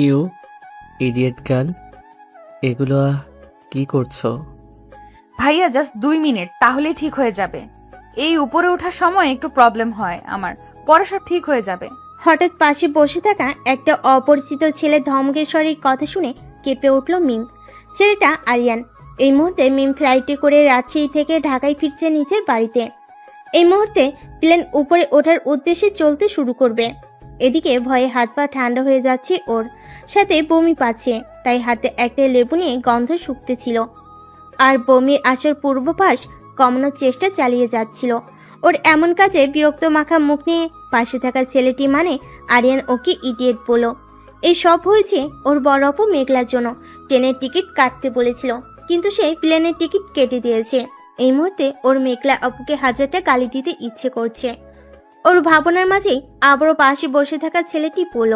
You idiot girl, এগুলো কি করছো? ভাইয়া জাস্ট 2 মিনিট, তাহলেই ঠিক হয়ে যাবে। এই উপরে ওঠার সময় একটু প্রবলেম হয় আমার, পরে সব ঠিক হয়ে যাবে। হঠাৎ পাশে বসে থাকা একটা অপরিচিত ছেলে ধমকেশ্বরীর কথা শুনে কেঁপে উঠল মিম। ছেলেটা আরিয়ান। এই মুহূর্তে মিম ফ্লাইটে করে রাজশাহী থেকে ঢাকায় ফিরছে নিজের বাড়িতে। এই মুহূর্তে প্লেন উপরে ওঠার উদ্দেশ্যে চলতে শুরু করবে। এদিকে ভয়ে হাত পা ঠান্ডা হয়ে যাচ্ছে, ওর সাথে বমি পাচ্ছে, তাই হাতে একটা লেবু নিয়ে গন্ধ শুকতেছিল আর বমির আসার পূর্বাভাস কমানোর চেষ্টা চালিয়ে যাচ্ছিল। ওর এমন কাজে বিরক্ত মাখা মুখ নিয়ে পাশে থাকা ছেলেটি মানে আরিয়ান ওকে ইডিয়েট বলল। এই সব হয়েছে ওর বড় আপু মেঘলার জন্য। ট্রেনের টিকিট কাটতে বলেছিল, কিন্তু সে প্লেনের টিকিট কেটে দিয়েছে। এই মুহূর্তে ওর মেঘলা আপুকে হাজারটা গালি দিতে ইচ্ছে করছে। ওর ভাবনার মাঝেই আবারও পাশে বসে থাকা ছেলেটি বলল,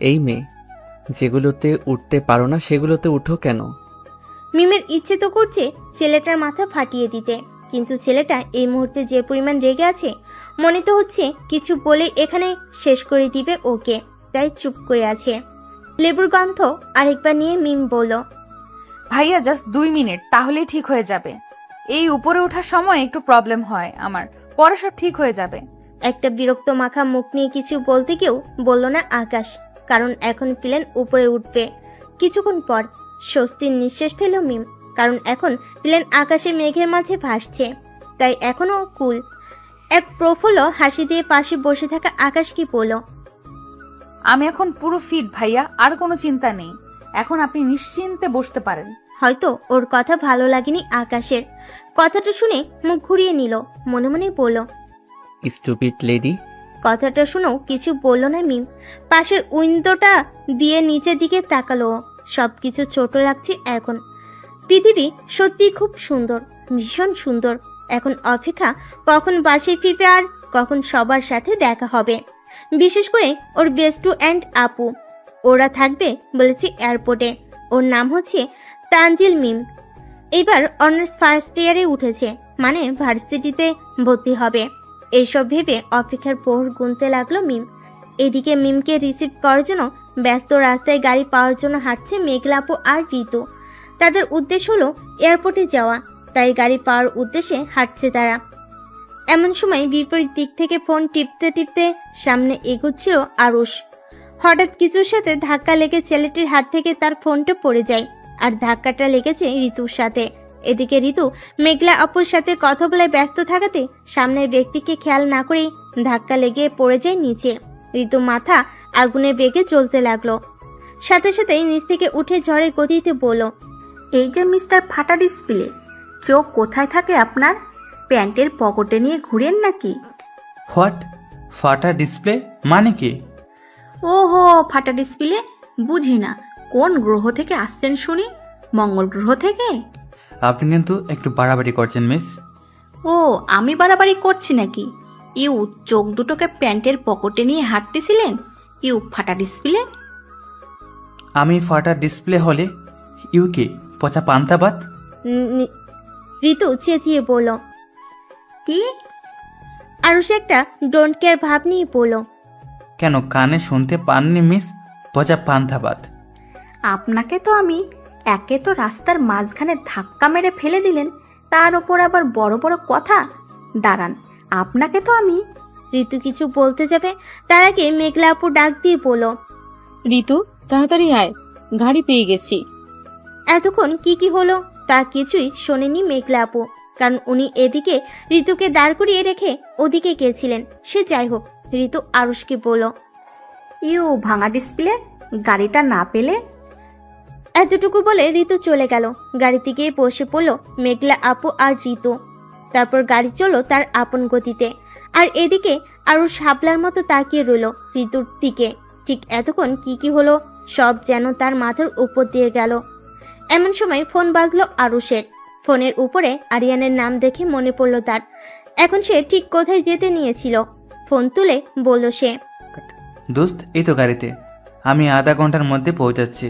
এই মেয়ে, যেগুলোতে উঠতে পারো না সেগুলোতে উঠো কেন? মিমের ইচ্ছে তো করছে ছেলেটার মাথা ফাটিয়ে দিতে, কিন্তু ছেলেটা এই মুহূর্তে যে পরিমাণ রেগে আছে, মনে তো হচ্ছে কিছু বলে এখানে শেষ করে দিবে ওকে, তাই চুপ করে আছে। লেবুর গন্ধ আরেকবার নিয়ে মিম বলল, ভাইয়া জাস্ট 2 মিনিট, তাহলেই ঠিক হয়ে যাবে। এই উপরে ওঠার সময় একটু প্রবলেম হয় আমার, পরে সব ঠিক হয়ে যাবে। একটা বিরক্ত মাখা মুখ নিয়ে কিছু বলতে কেউ বলল না আকাশ, কারণ এখন প্লেন উপরে উঠবে। কিছুক্ষণ পর স্বস্তির নিঃশ্বাস ফেল মিম, কারণ এখন প্লেন আকাশে মেঘের মাঝে ভাসছে, তাই এখনো কুল। এক প্রফুল্ল হাসি দিয়ে পাশে বসে থাকা আকাশকে বলল, আমি এখন পুরো ফিট ভাইয়া, আর কোনো চিন্তা নেই। এখন আপনি নিশ্চিন্তে বসতে পারেন। হয়তো ওর কথা ভালো লাগেনি আকাশের। কথাটা শুনে মুখ ঘুরিয়ে নিল, মনে মনে বলল, স্টুপিড লেডি। কথাটা শুনেও কিছু বলল না মিম। পাশের উইন্ডোটা দিয়ে নিচের দিকে তাকালো। সবকিছু ছোট লাগছে এখন। পৃথিবী সত্যি খুব সুন্দর, ভীষণ সুন্দর। এখন অপেক্ষা কখন বাসায় ফিরবে আর কখন সবার সাথে দেখা হবে। বিশেষ করে ওর বেস্টু অ্যান্ড আপু, ওরা থাকবে বলেছে এয়ারপোর্টে। ওর নাম হচ্ছে তানজিল মিম। এবার অনার্স ফার্স্ট ইয়ারে উঠেছে, মানে ভার্সিটিতে ভর্তি হবে। এইসব ভেবে অপেক্ষার প্রহর গুনতে লাগলো মিম। এদিকে মিমকে রিসিভ করার জন্য ব্যস্ত রাস্তায় গাড়ি পাওয়ার জন্য হাঁটছে মেঘলা আপু আর ঋতু। তাদের উদ্দেশ্য হলো এয়ারপোর্টে যাওয়া, তাই গাড়ি পাওয়ার উদ্দেশ্যে হাঁটছে তারা। এমন সময় বিপরীত দিক থেকে ফোন টিপতে টিপতে সামনে এগোচ্ছিল আরুষ। হঠাৎ কিছুর সাথে ধাক্কা লেগে ছেলেটির হাত থেকে তার ফোনটা পড়ে যায়, আর ধাক্কাটা লেগেছে ঋতুর সাথে। এদিকে ঋতু মেঘলা আপুর সাথে কথা বলায় ব্যস্ত থাকাতে সামনের ব্যক্তিকে খেয়াল না করেই ধাক্কা লেগে পড়ে যায় নিচে। ঋতু মাথা আগুনের বেগে জ্বলতে লাগলো। সাথে সাথেই নিচ থেকে উঠে ঝড়ের গতিতে বলল, এই যে মিস্টার ফাটা ডিসপ্লে, চোখ কোথায় থাকে আপনার? প্যান্টের পকেটে নিয়ে ঘুরেন নাকি? হোয়াট? ফাটা ডিসপ্লে মানে কি? ওহো, ফাটা ডিসপ্লে বুঝি না। কোন গ্রহ থেকে আসছেন শুনি? মঙ্গল গ্রহ থেকে? আপনি কিন্তু একটু বাড়াবাড়ি করছেন মিস। ও, আমি বাড়াবাড়ি করছি নাকি? ইউ চোখ দুটোকে প্যান্টের পকেটে নিয়ে হাঁটতেছিলেন? ইউ ফাটা ডিসপ্লে। আমি ফাটা ডিসপ্লে হলে ইউ কি পচা পান্তাবাত? ঋতু চেঁচিয়ে বলল। কি? আরুষ একটা ডোন্ট কেয়ার ভাব নিয়ে বলল, কেন কানে শুনতে পাননি মিস? পচা পান্তাবাত। আপনাকে তো আমি একে তো রাস্তার মাঝখানে ধাক্কা মেরে ফেলে দিলেন, তার ওপর আবার বড় বড় কথা। দাঁড়ান, আপনাকে তো আমি। ঋতু কিছু বলতে যাবে, তার আগে মেঘলা আপু ডাক দিয়ে বলল, ঋতু, তাড়াতাড়ি আয়, গাড়ি পেয়ে গেছি। এতক্ষণ কি হলো তা কিছুই শোনেনি মেঘলা আপু, কারণ উনি এদিকে ঋতুকে দাঁড় করিয়ে রেখে ওদিকে গিয়েছিলেন। সে যাই হোক, ঋতু আরুষকে বলল, ইউ ভাঙা ডিসপ্লে, গাড়িটা না পেলে? এতটুকু বলে ঋতু চলে গেল। গাড়িতে গিয়ে বসে পড়ল মেঘলা আপু আর ঋতু। তারপর গাড়ি চলল তার আপন গতিতে, আর এদিকে আরুষ হাবলার মতো তাকিয়ে রইল ঋতুর দিকে। ঠিক এতক্ষণ কি হলো সব যেন তার মাথার উপর দিয়ে গেল। এমন সময় ফোন বাজলো আরুষের। ফোনের উপরে আরিয়ানের নাম দেখে মনে পড়ল তার। এখন সে ঠিক কোথায় যেতে নিয়েছিল। ফোন তুলে বলল সে, দোস্ত, এই তো গাড়িতে, আমি আধা ঘন্টার মধ্যে পৌঁছাচ্ছি।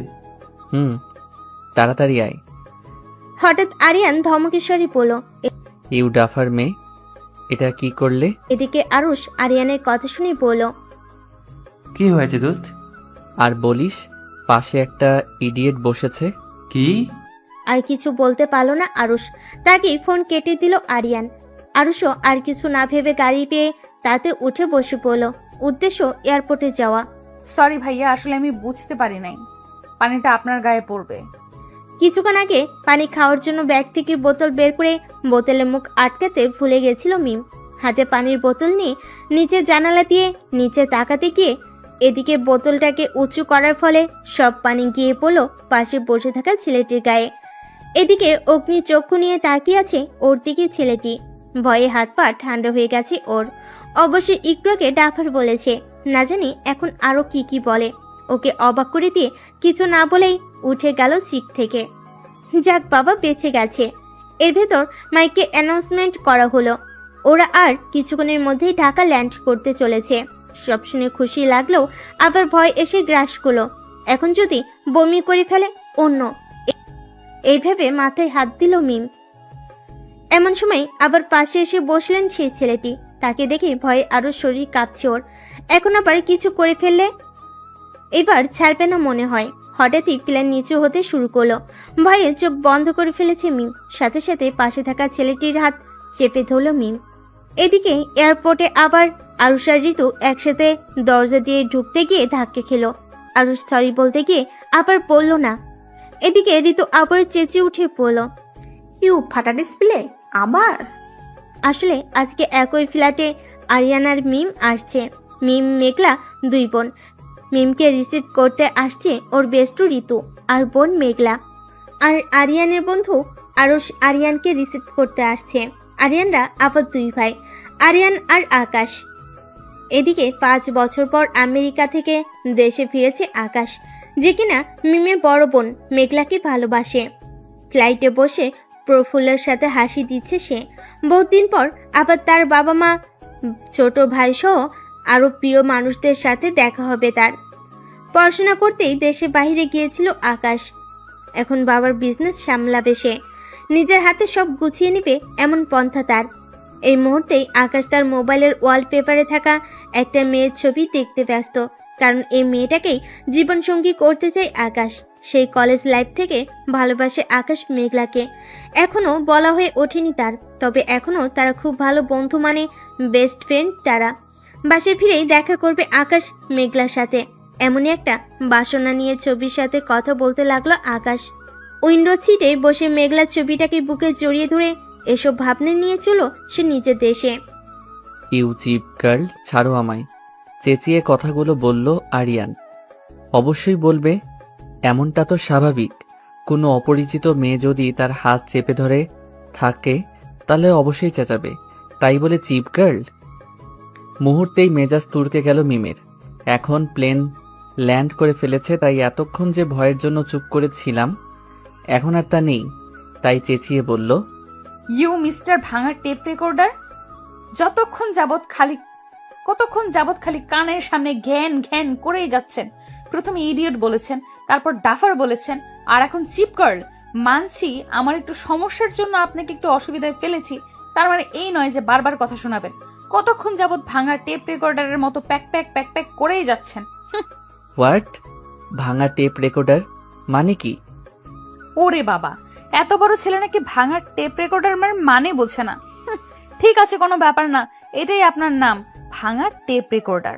তাড়াতাড়ি আয়। হঠাৎ আরিয়ান ধমকেশ্বরী বলল। ইউ ডাফার মেয়ে, এটা কি করলে? এদিকে আরুষ আরিয়ানের কথা শুনে বলল, কি হয়েছে দোস্ত? আর বলিস, পাশে একটা ইডিয়েট বসেছে। কি? আর কিছু বলতে পারলো না আরুষ, তাকে ফোন কেটে দিল আরিয়ান। আরুষও আর কিছু না ভেবে গাড়ি পেয়ে তাতে উঠে বসে পড়ল। উদ্দেশ্য এয়ারপোর্টে যাওয়া। সরি ভাইয়া, আসলে আমি বুঝতে পারি নাই পানিটা আপনার গায়ে পড়বে। কিছুক্ষণ আগে পানি খাওয়ার জন্য ব্যাগ থেকে বোতল বের করে বোতলে মুখ আটকাতে ভুলে গেছিল মিম। হাতে পানির বোতল নিয়ে নিচে জানালা দিয়ে নিচে তাকাতে গিয়ে এদিকে বোতলটাকে উঁচু করার ফলে সব পানি গিয়ে পড়লো পাশে বসে থাকা ছেলেটির গায়ে। এদিকে অগ্নি চক্ষু নিয়ে তাকিয়ে আছে ওর দিকে ছেলেটি। ভয়ে হাত পা ঠান্ডা হয়ে গেছে ওর। অবশ্যই একটু আগে ডাফার বলেছে, না জানি এখন আরো কি কি বলে। ওকে অবাক করে দিয়ে কিছু না বলেই উঠে গেল সিট থেকে। যাক বাবা, বেঁচে গেছে। এর ভেতর মাইকে অ্যানাউন্সমেন্ট করা হলো ওরা আর কিছুক্ষণের মধ্যেই ঢাকা ল্যান্ড করতে চলেছে। সব শুনে খুশি লাগলেও আবার ভয় এসে গ্রাস করলো, এখন যদি বমি করে ফেলে অন্য। এই ভেবে মাথায় হাত দিল মিম। এমন সময় আবার পাশে এসে বসলেন সেই ছেলেটি। তাকে দেখে ভয়ে আরো শরীর কাঁপছে ওর। এখন আবার কিছু করে ফেললে এবার ছাড়বে না মনে হয়। হঠাৎই প্লেন নিচু হতে শুরু করলো। ভয়ে চোখ বন্ধ করে ফেলেছে মিম। সাথে সাথে পাশে থাকা ছেলেটির হাত চেপে ধরল মিম। এদিকে এয়ারপোর্টে আবার আরুষ আর ঋতু একসাথে দরজা দিয়ে ঢুকতে গিয়ে ধাক্কা খেলো। আরুষ সরি বলতে গিয়ে আবার বলল না। এদিকে ঋতু আবার চেঁচিয়ে উঠে পড়ল। ইউ ফাটা ডিসপ্লে আবার? আসলে আজকে একই ফ্ল্যাটে আরিয়ান আর মিম আসছে। মিম মেঘলা দুই বোন। মিমকে রিসিভ করতে আসছে ওর বেস্টু ঋতু আর বোন মেঘলা। আর আরিয়ানের বন্ধু আরুষ আরিয়ানকে রিসিভ করতে আসছে। আরিয়ানরা আবার দুই ভাই, আরিয়ান আর আকাশ। এদিকে 5 বছর পর আমেরিকা থেকে দেশে ফিরেছে আকাশ, যে কিনা মিমের বড় বোন মেঘলাকে ভালোবাসে। ফ্লাইটে বসে প্রফুল্লের সাথে হাসি দিচ্ছে সে। বহুদিন পর আবার তার বাবা মা, ছোট ভাই সহ আরো প্রিয় মানুষদের সাথে দেখা হবে তার। পড়াশোনা করতেই দেশে বাইরে গিয়েছিল আকাশ। এখন বাবার বিজনেস সামলাবে সে। নিজের হাতে সব গুছিয়ে নেবে এমন পন্থা তার। এই মুহূর্তেই আকাশ তার মোবাইলের ওয়ালপেপারে থাকা একটা মেয়ের ছবি দেখতে ব্যস্ত, কারণ এই মেয়েটাকেই জীবনসঙ্গী করতে চায় আকাশ। সেই কলেজ লাইফ থেকে ভালোবাসে আকাশ মেঘলাকে। এখনো বলা হয়ে ওঠেনি তার, তবে এখনো তারা খুব ভালো বন্ধু, মানে বেস্ট ফ্রেন্ড তারা। বাসে ফিরেই দেখা করবে আকাশ মেঘলার সাথে, এমনই একটা বাসনা নিয়ে ছবির সাথে কথা বলতে লাগলো আকাশ। উইন্ডো সিটে বসে মেঘলার ছবিটাকে বুকে জড়িয়ে ধরে এসব ভাবনা নিয়ে চলো সে নিজের দেশে। ইউ চিপ গার্ল, ছাড়ো আমায়, চেঁচিয়ে কথাগুলো বলল আরিয়ান। অবশ্যই বলবে, এমনটা তো স্বাভাবিক। কোনো অপরিচিত মেয়ে যদি তার হাত চেপে ধরে থাকে তাহলে অবশ্যই চেঁচাবে, তাই বলে চিপ গার্ল? মুহূর্তেই মেজাজ তুড়কে গেল মিমের। এখন প্লেন ল্যান্ড করে ফেলেছে, তাই এতক্ষণ যে ভয়ের জন্য চুপ করেছিলাম এখন আর তা নেই, তাই চেঁচিয়ে বলল, ইউ মিস্টার ভাঙা টেপ রেকর্ডার, কতক্ষণ যাবত খালি কানের সামনে ঘ্যান ঘ্যান করেই যাচ্ছেন। প্রথমে ইডিয়ট বলেছেন, তারপর ডাফার বলেছেন, আর এখন চিপ গার্ল। মানছি আমার একটু সমস্যার জন্য আপনাকে একটু অসুবিধায় ফেলেছি, তার মানে এই নয় যে বারবার কথা শোনাবেন। কতক্ষণ যাবত ভাঙা টেপ রেকর্ডারের মতো প্যাক প্যাক প্যাক প্যাক করেই যাচ্ছেন। হোয়াট? ভাঙা টেপ রেকর্ডার মানে কি? ওরে বাবা, এত বড় ছেলে নাকি ভাঙা টেপ রেকর্ডার মানে বোঝে না। ঠিক আছে, কোনো ব্যাপার না, এটাই আপনার নাম, ভাঙা টেপ রেকর্ডার।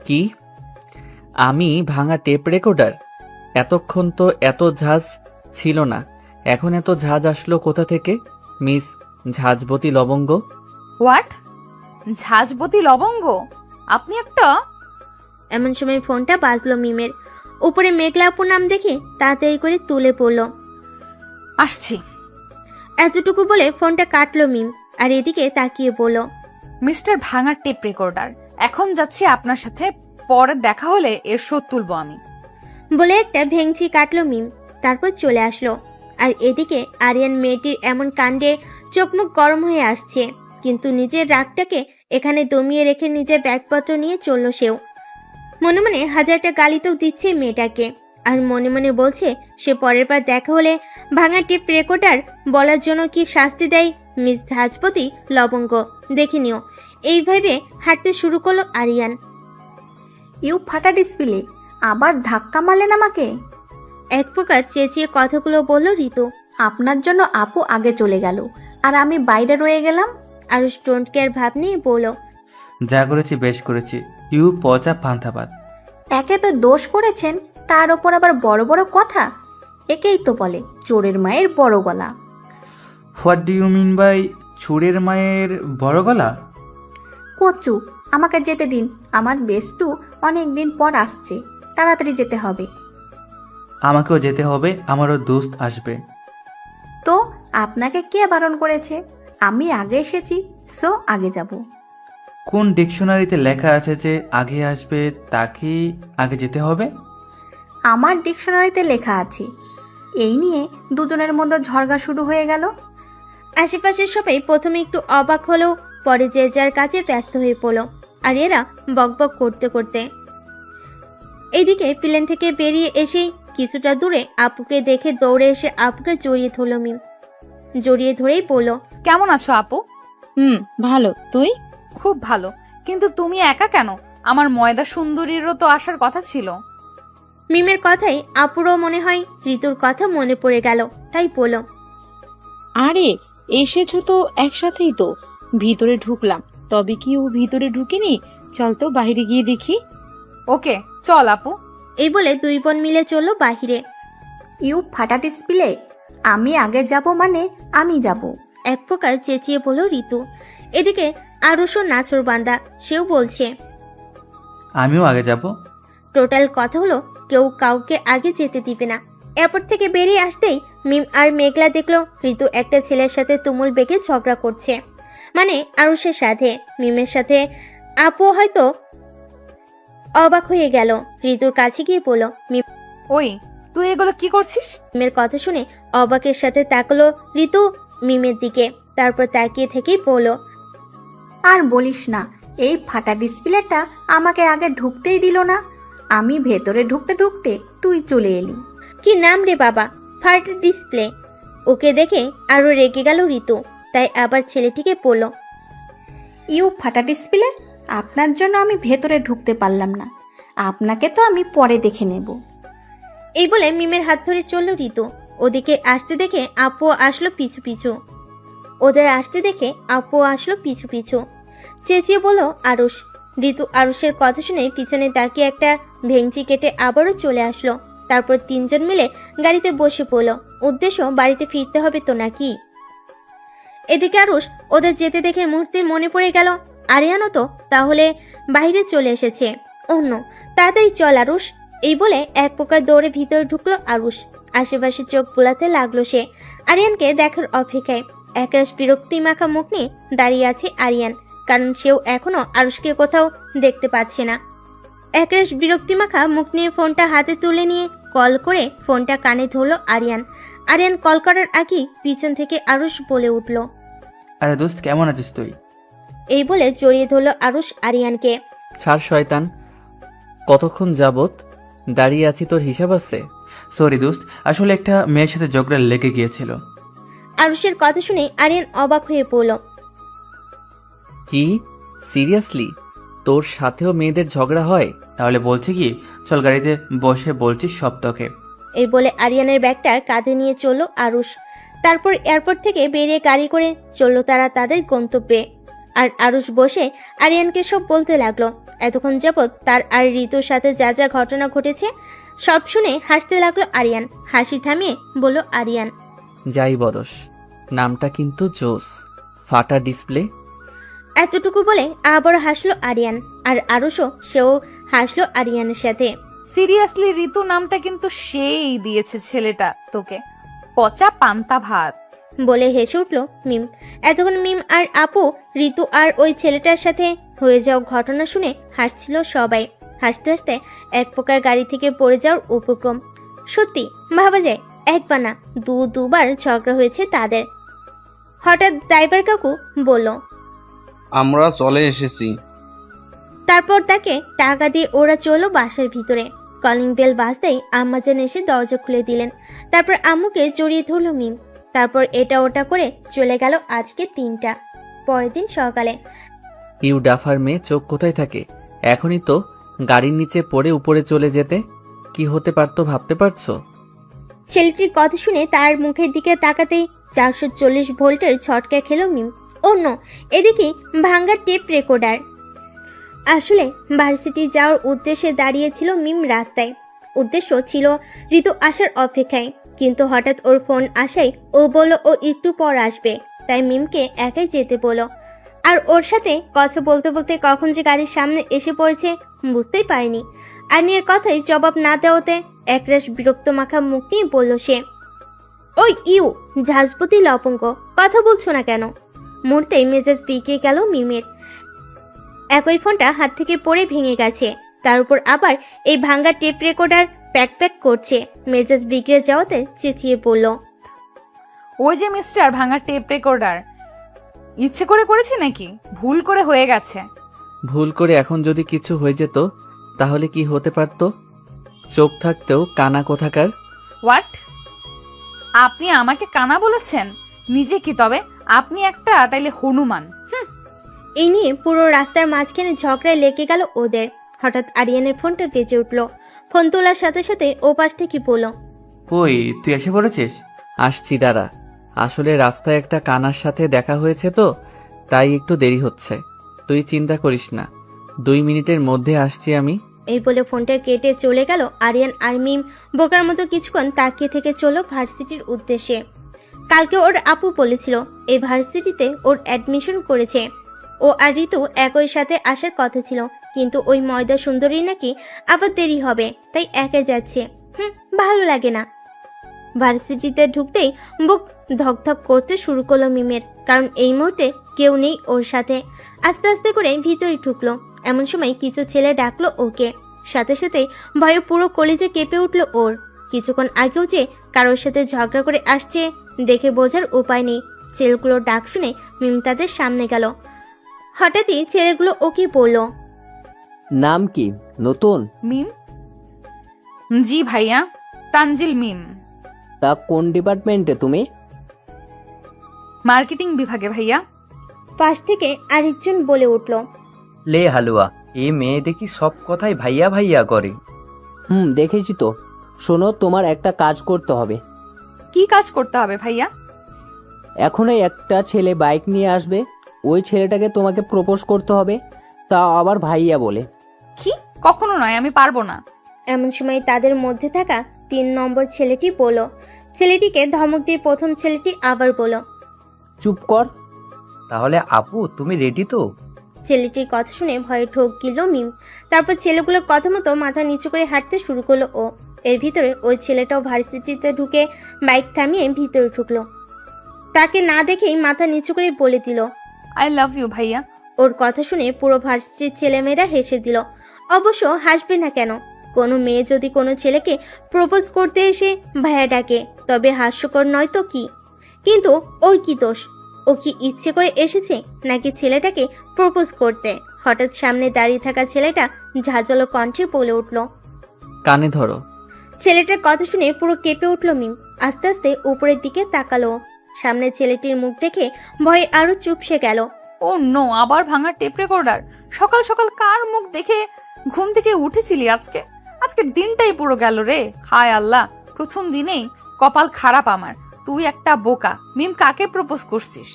কি? আমি ভাঙা টেপ রেকর্ডার? এতক্ষণ তো এত ঝাঁজ ছিল না, এখন এত ঝাঁজ আসলো কোথা থেকে? মিস ঝাঁজবতী লবঙ্গ। হোয়াট? ঝাঁজবতী লবঙ্গ? আপনি একটা... এমন সময় ফোনটা বাজলো মিমের। উপরে মেঘলা আপুর নাম দেখে তাড়াতাড়ি করে তুলে পড়ল। আসছি। এতটুকু বলে ফোনটা কাটলো মিম, আর এদিকে তাকিয়ে বলল, মিস্টার ভাঙা টেপ রেকর্ডার, এখন যাচ্ছি আপনার সাথে, পরে দেখা হলে এর শোধ তুলবো আমি। বলে একটা ভেংচি কাটলো মিম, তারপর চলে আসলো। আর এদিকে আরিয়ান মেয়েটির এমন কাণ্ডে চোখ মুখ গরম হয়ে আসছে, কিন্তু নিজের রাগটাকে এখানে দমিয়ে রেখে নিজের ব্যাগপত্র নিয়ে চলল সেও। মনে মনে হাজারটা গালিতেও দিচ্ছে মেয়েটাকে, আর মনে মনে বলছে সে পরের বার দেখা হলে ভাঙা টেপ রেকর্ডার বলার জন্য কি শাস্তি দেয় মিস ঝাঁজপতি লবঙ্গ, দেখে নিও। এইভাবে হাঁটতে শুরু করলো আরিয়ান। ইউ ফাটা ডিসপ্লে আবার ধাক্কা মারলেন আমাকে? এক প্রকার চেঁচিয়ে কথাগুলো বলল ঋতু। আপনার জন্য আপু আগে চলে গেল আর আমি বাইরে রয়ে গেলাম। আরুষ ডোন্ট কেয়ার ভাব নিয়ে বলল। যা করেছি বেশ করেছি, ইউ পচা পান্তা ভাত। একে তো দোষ করেছেন, তার ওপর আবার বড় বড় কথা। একেই তো বলে চোরের মায়ের বড় গলা। What do you mean by চোরের মায়ের বড় গলা? কচু, আমাকে যেতে দিন। আমার বেস্টু অনেক দিন পর আসছে, তাড়াতাড়ি যেতে হবে। আমাকেও যেতে হবে, আমারও দোস্ত আসবে। তো আপনাকে কে বারণ করেছে? আমি আগে এসেছি, সো আগে যাব। কোন ডিকশনারিতে লেখা আছে যে আগে আসবে তাকেই আগে যেতে হবে? আমার ডিকশনারিতে লেখা আছে। এই নিয়ে দুজনের মধ্যে ঝগড়া শুরু হয়ে গেল। আশেপাশের সবাই প্রথমে একটু অবাক হলেও পরে যে যার কাজে ব্যস্ত হয়ে পড়ল, আর এরা বকবক করতে করতে। এইদিকে প্লেন থেকে বেরিয়ে এসেই কিছুটা দূরে আপুকে দেখে দৌড়ে এসে আপুকে জড়িয়ে ধরল মিম। জড়িয়ে ধরেই বলল, কেমন আছো আপু? ভালো, তুই? খুব ভালো। কিন্তু তুমি একা কেন? আমার ময়দা সুন্দরীরও তো আসার কথা ছিল। মিমের কথাই আপুরও মনে হয় ঋতুর কথা মনে পড়ে গেল, তাই বলল, আরে এসেছো তো একসাথেই তো। ভিতরে ঢুকলাম, তবে কি ও ভিতরে ঢুকেনি? চল তো বাইরে গিয়ে দেখি। ওকে চল আপু। এই বলে দুই বোন মিলে চলল বাহিরে। ইউ ফাটা ডিসপ্লে, আমি আগে যাব মানে আমি যাব। এক প্রকার চেঁচিয়ে বলল ঋতু। এদিকে আরুষও নাচর বান্দা, সেও বলছে। আমিও আগে যাব। টোটাল কথা হলো কেউ কাউকে আগে যেতে দিবে না। এয়ারপোর্ট থেকে বেরিয়ে আসতেই মিম আর মেঘলা দেখলো ঋতু একটা ছেলের সাথে তুমুল বেগে ঝগড়া করছে, মানে আরুষের সাথে। মিমের সাথে আপু হয়তো অবাক হয়ে গেল, ঋতুর কাছে গিয়ে বলল। ওই তুই এগুলো কি করছিস? মিমের কথা শুনে অবাকের সাথে তাকালো ঋতু মিমের দিকে, তারপর তাকিয়ে থেকেই বলল, আর বলিস না, এই ফাটা ডিসপ্লেটা আমাকে আগে ঢুকতেই দিল না। আমি ভেতরে ঢুকতে ঢুকতে তুই চলে এলি। কি নাম রে বাবা, ফার্ট ডিসপ্লে। ওকে দেখে আরো রেগে গেল ঋতু, তাই আবার ছেলেটিকে বলল, ইউ ফাটা ডিসপ্লে, আপনার জন্য আমি ভেতরে ঢুকতে পারলাম না। আপনাকে তো আমি পরে দেখে নেব। এই বলে মিমের হাত ধরে চলল ঋতু। ওদিকে আসতে দেখে আপু আসলো পিছু পিছু। ওদের আসতে দেখে আপু আসলো পিছু পিছু। চেঁচিয়ে বলল আরুষ। ঋতু আরুষের কথা শুনে পিছনে তাকিয়ে একটা ভেঙচি কেটে আবারও চলে আসলো। তারপর তিনজন মিলে গাড়িতে বসে পড়লো। উদ্দেশ্য বাড়িতে ফিরতে হবে তো নাকি। এদিকে আরুষ ওদের যেতে দেখে মুহূর্তে মনে পড়ে গেল আরিয়ানও তো তাহলে বাইরে চলে এসেছে। অন্য তাড়াতাড়ি চল আরুষ। এই বলে এক প্রকার দৌড়ে ভিতরে ঢুকলো আরুষ। আশেপাশে চোখ বুলাতে লাগলো সে আরিয়ানকে দেখার অপেক্ষায়। একরাশ বিরক্তি মাখা মুখ নিয়ে দাঁড়িয়ে আছে আরিয়ান, কারণ সেও এখনো আরুষকে কোথাও দেখতে পাচ্ছে না। একরাশ বিরক্তি মাখা মুখ নিয়ে ফোনটা হাতে তুলে নিয়ে কল করে ফোনটা কানে ধরলো আরিয়ান। আরিয়ান কল করার আগেই পিছন থেকে আরুষ বলে উঠল, আরে দোস্ত, কেমন আছিস তুই? এই বলে জড়িয়ে ধরলো আরুষ আরিয়ানকে। ছাড় শয়তান, কতক্ষণ যাবত দাঁড়িয়ে আছি, তোর হিসাব আছে? সরি দোস্ত, আসলে একটা মেয়ের সাথে ঝগড়া লেগে গিয়েছিল। আরুষের কথা শুনে আরিয়ান অবাক হয়ে পড়ল। কি সিরিয়াসলি? তোর সাথেও মেয়েদের ঝগড়া হয়? তাহলে বলছে কি, চল গাড়িতে বসে বলছি সব তোকে। এই বলে আরিয়ানের ব্যাগটা কাঁধে নিয়ে চলল আরুষ। তারপর এয়ারপোর্ট থেকে বেরিয়ে গাড়ি করে চলল তারা তাদের গন্তব্যে। আর আরুষ বসে আরিয়ানকে সব বলতে লাগলো। এতক্ষণ যাবৎ তার আর ঋতুর সাথে যা যা ঘটনা ঘটেছে সব শুনে হাসতে লাগলো আরিয়ান। হাসি থামিয়ে বলল আরিয়ান, যাই বরস, নামটা কিন্তু জোস, ফাটা ডিসপ্লে। এতটুকু বলে আবার হাসলো আরিয়ান। আর আরুষও সেও হাসলো আরিয়ানের সাথে। সিরিয়াসলি ঋতু নামটা কিন্তু সেই দিয়েছে ছেলেটা তোকে, পচা পান্তা ভাত। বলে হেসে উঠল মিম। এতক্ষণ মিম আর আপু ঋতু আর ওই ছেলেটার সাথে হয়ে যাওয়া ঘটনা শুনে হাসছিল সবাই। হাসতে হাসতে এক প্রকার গাড়ি থেকে পড়ে যাওয়ার উপক্রম। সত্যি ভাবা যায় একবার না দুবার ঝগড়া হয়েছে তাদের। হঠাৎ ড্রাইভার কাকু বলল, আমরা চলে এসেছি। তারপর তাকে টাকা দিয়ে ওরা চলো বাসার ভিতরে। কলিং বেল বাজতেই আম্মাজান এসে দরজা খুলে দিলেন। তারপর আম্মুকে জড়িয়ে ধরল মিম। তারপর এটা ওটা করে চলে গেল আজকে 3টা। পরের দিন সকালে ইউ ডাফার মেয়ে চোখ কোথায় থাকে? এখনই তো গাড়ির নিচে পড়ে উপরে চলে যেতে? কি হতে পারতো ভাবতে পারছো? ছেলেটির কথা শুনে তার মুখের দিকে তাকাতেই 440 ভোল্টের ঝটকা খেলো মিম। অন্য এদিকে ভাঙ্গা টেপ রেকর্ডার। আসলে ভার্সিটি যাওয়ার উদ্দেশ্যে দাঁড়িয়েছিল মিম রাস্তায়। উদ্দেশ্য ছিল ঋতু আসার অপেক্ষায়, কিন্তু হঠাৎ ওর ফোন আসায় ও বলল ও একটু পর আসবে, তাই মিমকে একাই যেতে বলল। আর ওর সাথে কথা বলতে বলতে কখন যে গাড়ির সামনে এসে পড়েছে বুঝতেই পারেনি। আর্নিয়ার কথায় জবাব না দেওয়াতে একরাশ বিরক্ত মাখা মুখ নিয়ে বলল সে, ওই ইউ ঝাঁজপতি লপঙ্গ, কথা বলছো না কেন? মুহূর্তেই মেজাজ পিকে গেল মিমের। একই ফোনটা হাত থেকে পড়ে ভেঙে গেছে, তার উপর আবার এই ভাঙ্গা টেপ রেকর্ডার প্যাক প্যাক করছে। মেজাজ বিগড়ে যাওয়াতে চেঁচিয়ে বলল, ওই যে মিস্টার ভাঙা টেপ রেকর্ডার, ইচ্ছে করে করেছি নাকি ভুল করে হয়ে গেছে? ভুল করে এখন যদি কিছু হয়ে যেত তাহলে কি হতে পারতো? চোখ থাকতেও কানা কোথাকার। হোয়াট? আপনি আমাকে কানা বলেছেন? নিজে কি তবে আপনি একটা তাইলে হনুমান। এই নিয়ে পুরো রাস্তার মাঝখানে ঝগড়ায় লেগে গেল ওদের। হঠাৎ আরিয়ানের ফোনটা বেজে উঠল। ফোন তোলার সাথে সাথে ও পাশ থেকে বলল, কই তুই এসে পড়েছিস? আসছি দাঁড়া, আসলে রাস্তায় একটা কানার সাথে দেখা হয়েছে তো, তাই একটু দেরি হচ্ছে। তুই চিন্তা করিস না, 2 মিনিটের মধ্যে আসছি আমি। এই বলে ফোনটা কেটে চলে গেল আরিয়ান। আর মিম বোকার মতো কিছুক্ষণ তাকিয়ে থেকে চলল ভার্সিটির উদ্দেশ্যে। কালকে ওর আপু বলেছিল এই ভার্সিটিতে ওর অ্যাডমিশন করেছে। ও আর ঋতু একই সাথে আসার কথা ছিল, কিন্তু ওই ময়দা সুন্দরী নাকি আবার দেরি হবে, তাই একা যাচ্ছে। ভালো লাগে না। ভার্সিটিতে ঢুকতেই বুক ধকধক করতে শুরু করলো মিমের, কারণ এই মুহূর্তে কেউ নেই ওর সাথে। আস্তে আস্তে করে ভিতরে ঢুকলো। এমন সময় কিছু ছেলে ডাকলো ওকে। সাথে সাথে ভয়ে পুরো কলেজে কেঁপে উঠলো ওর। কিছুক্ষণ আগেও যে কারোর সাথে ঝগড়া করে আসছে দেখে বোঝার উপায় নেই। ছেলেগুলোর ডাক শুনে মিম তাদের সামনে গেল। হঠাৎই ছেলেগুলো ওকে বলল, নাম কি নতুন? মিম? জি ভাইয়া, তানজিল মিম। তা কোন ডিপার্টমেন্টে তুমি? মার্কেটিং বিভাগে ভাইয়া। পাশ থেকে আরেকজন বলে উঠল, লে হালুয়া, এই মেয়ে দেখি সব কথাই ভাইয়া ভাইয়া করে। দেখেছি তো। শোনো, তোমার একটা কাজ করতে হবে। কি কাজ করতে হবে ভাইয়া? এখনই একটা ছেলে বাইক নিয়ে আসবে, ওই ছেলেটাকে তোমাকে প্রপোজ করতে হবে, তা আবার ভাইয়া বলে। কি? কখনো নয়, আমি পারবো না। এমন সময় তাদের মধ্যে থাকা 3 নম্বর ছেলেটি বলল। ছেলেটিকে ধমক দিয়ে প্রথম ছেলেটি আবার বলল, চুপ কর। তাহলে আপু তুমি রেডি তো? ছেলেটির কথা শুনে ভয়ে ঠোক গিল মিম। তারপর ছেলেগুলোর কথা মতো মাথা নিচু করে হাঁটতে শুরু করলো ও। এর ভিতরে ওই ছেলেটাও ভার্সিটিতে ঢুকে বাইক থামিয়ে ভিতরে ঢুকলো। তাকে না দেখেই মাথা নিচু করে বলে দিল, আই লাভ ইউ ভাইয়া। ওর কথা শুনে পুরো ভার্সিটির ছেলেমেয়েরা হেসে দিল। অবশ্য হাসবে না কেন? কোনো মেয়ে যদি কোনো ছেলেকে প্রপোজ করতে এসে ভাইয়া ডাকে তবে হাস্যকর নয় তো কি? কিন্তু ওর কি দোষ? ও কি ইচ্ছে করে এসেছে নাকি ছেলেটাকে প্রপোজ করতে? হঠাৎ সামনে দাঁড়িয়ে থাকা ছেলেটা ঝাঁঝালো কণ্ঠে বলে উঠল। কানে ধরো। ছেলেটার কথা শুনে পুরো কেঁপে উঠল মিম। আস্তে আস্তে উপরের দিকে তাকালো। সামনে ছেলেটির মুখ দেখে ভয়ে আরো চুপসে গেল। ও নো, আবার ভাঙা টেপ রেকর্ডার। সকাল সকাল কার মুখ দেখে ঘুম থেকে উঠেছিলি আজকে? আজকের দিনটাই পুরো গেল রে। হায় আল্লাহ, প্রথম দিনেই কপাল খারাপ আমার। তুই একটা বোকা। মিম, কাকে প্রপোজ করছিস?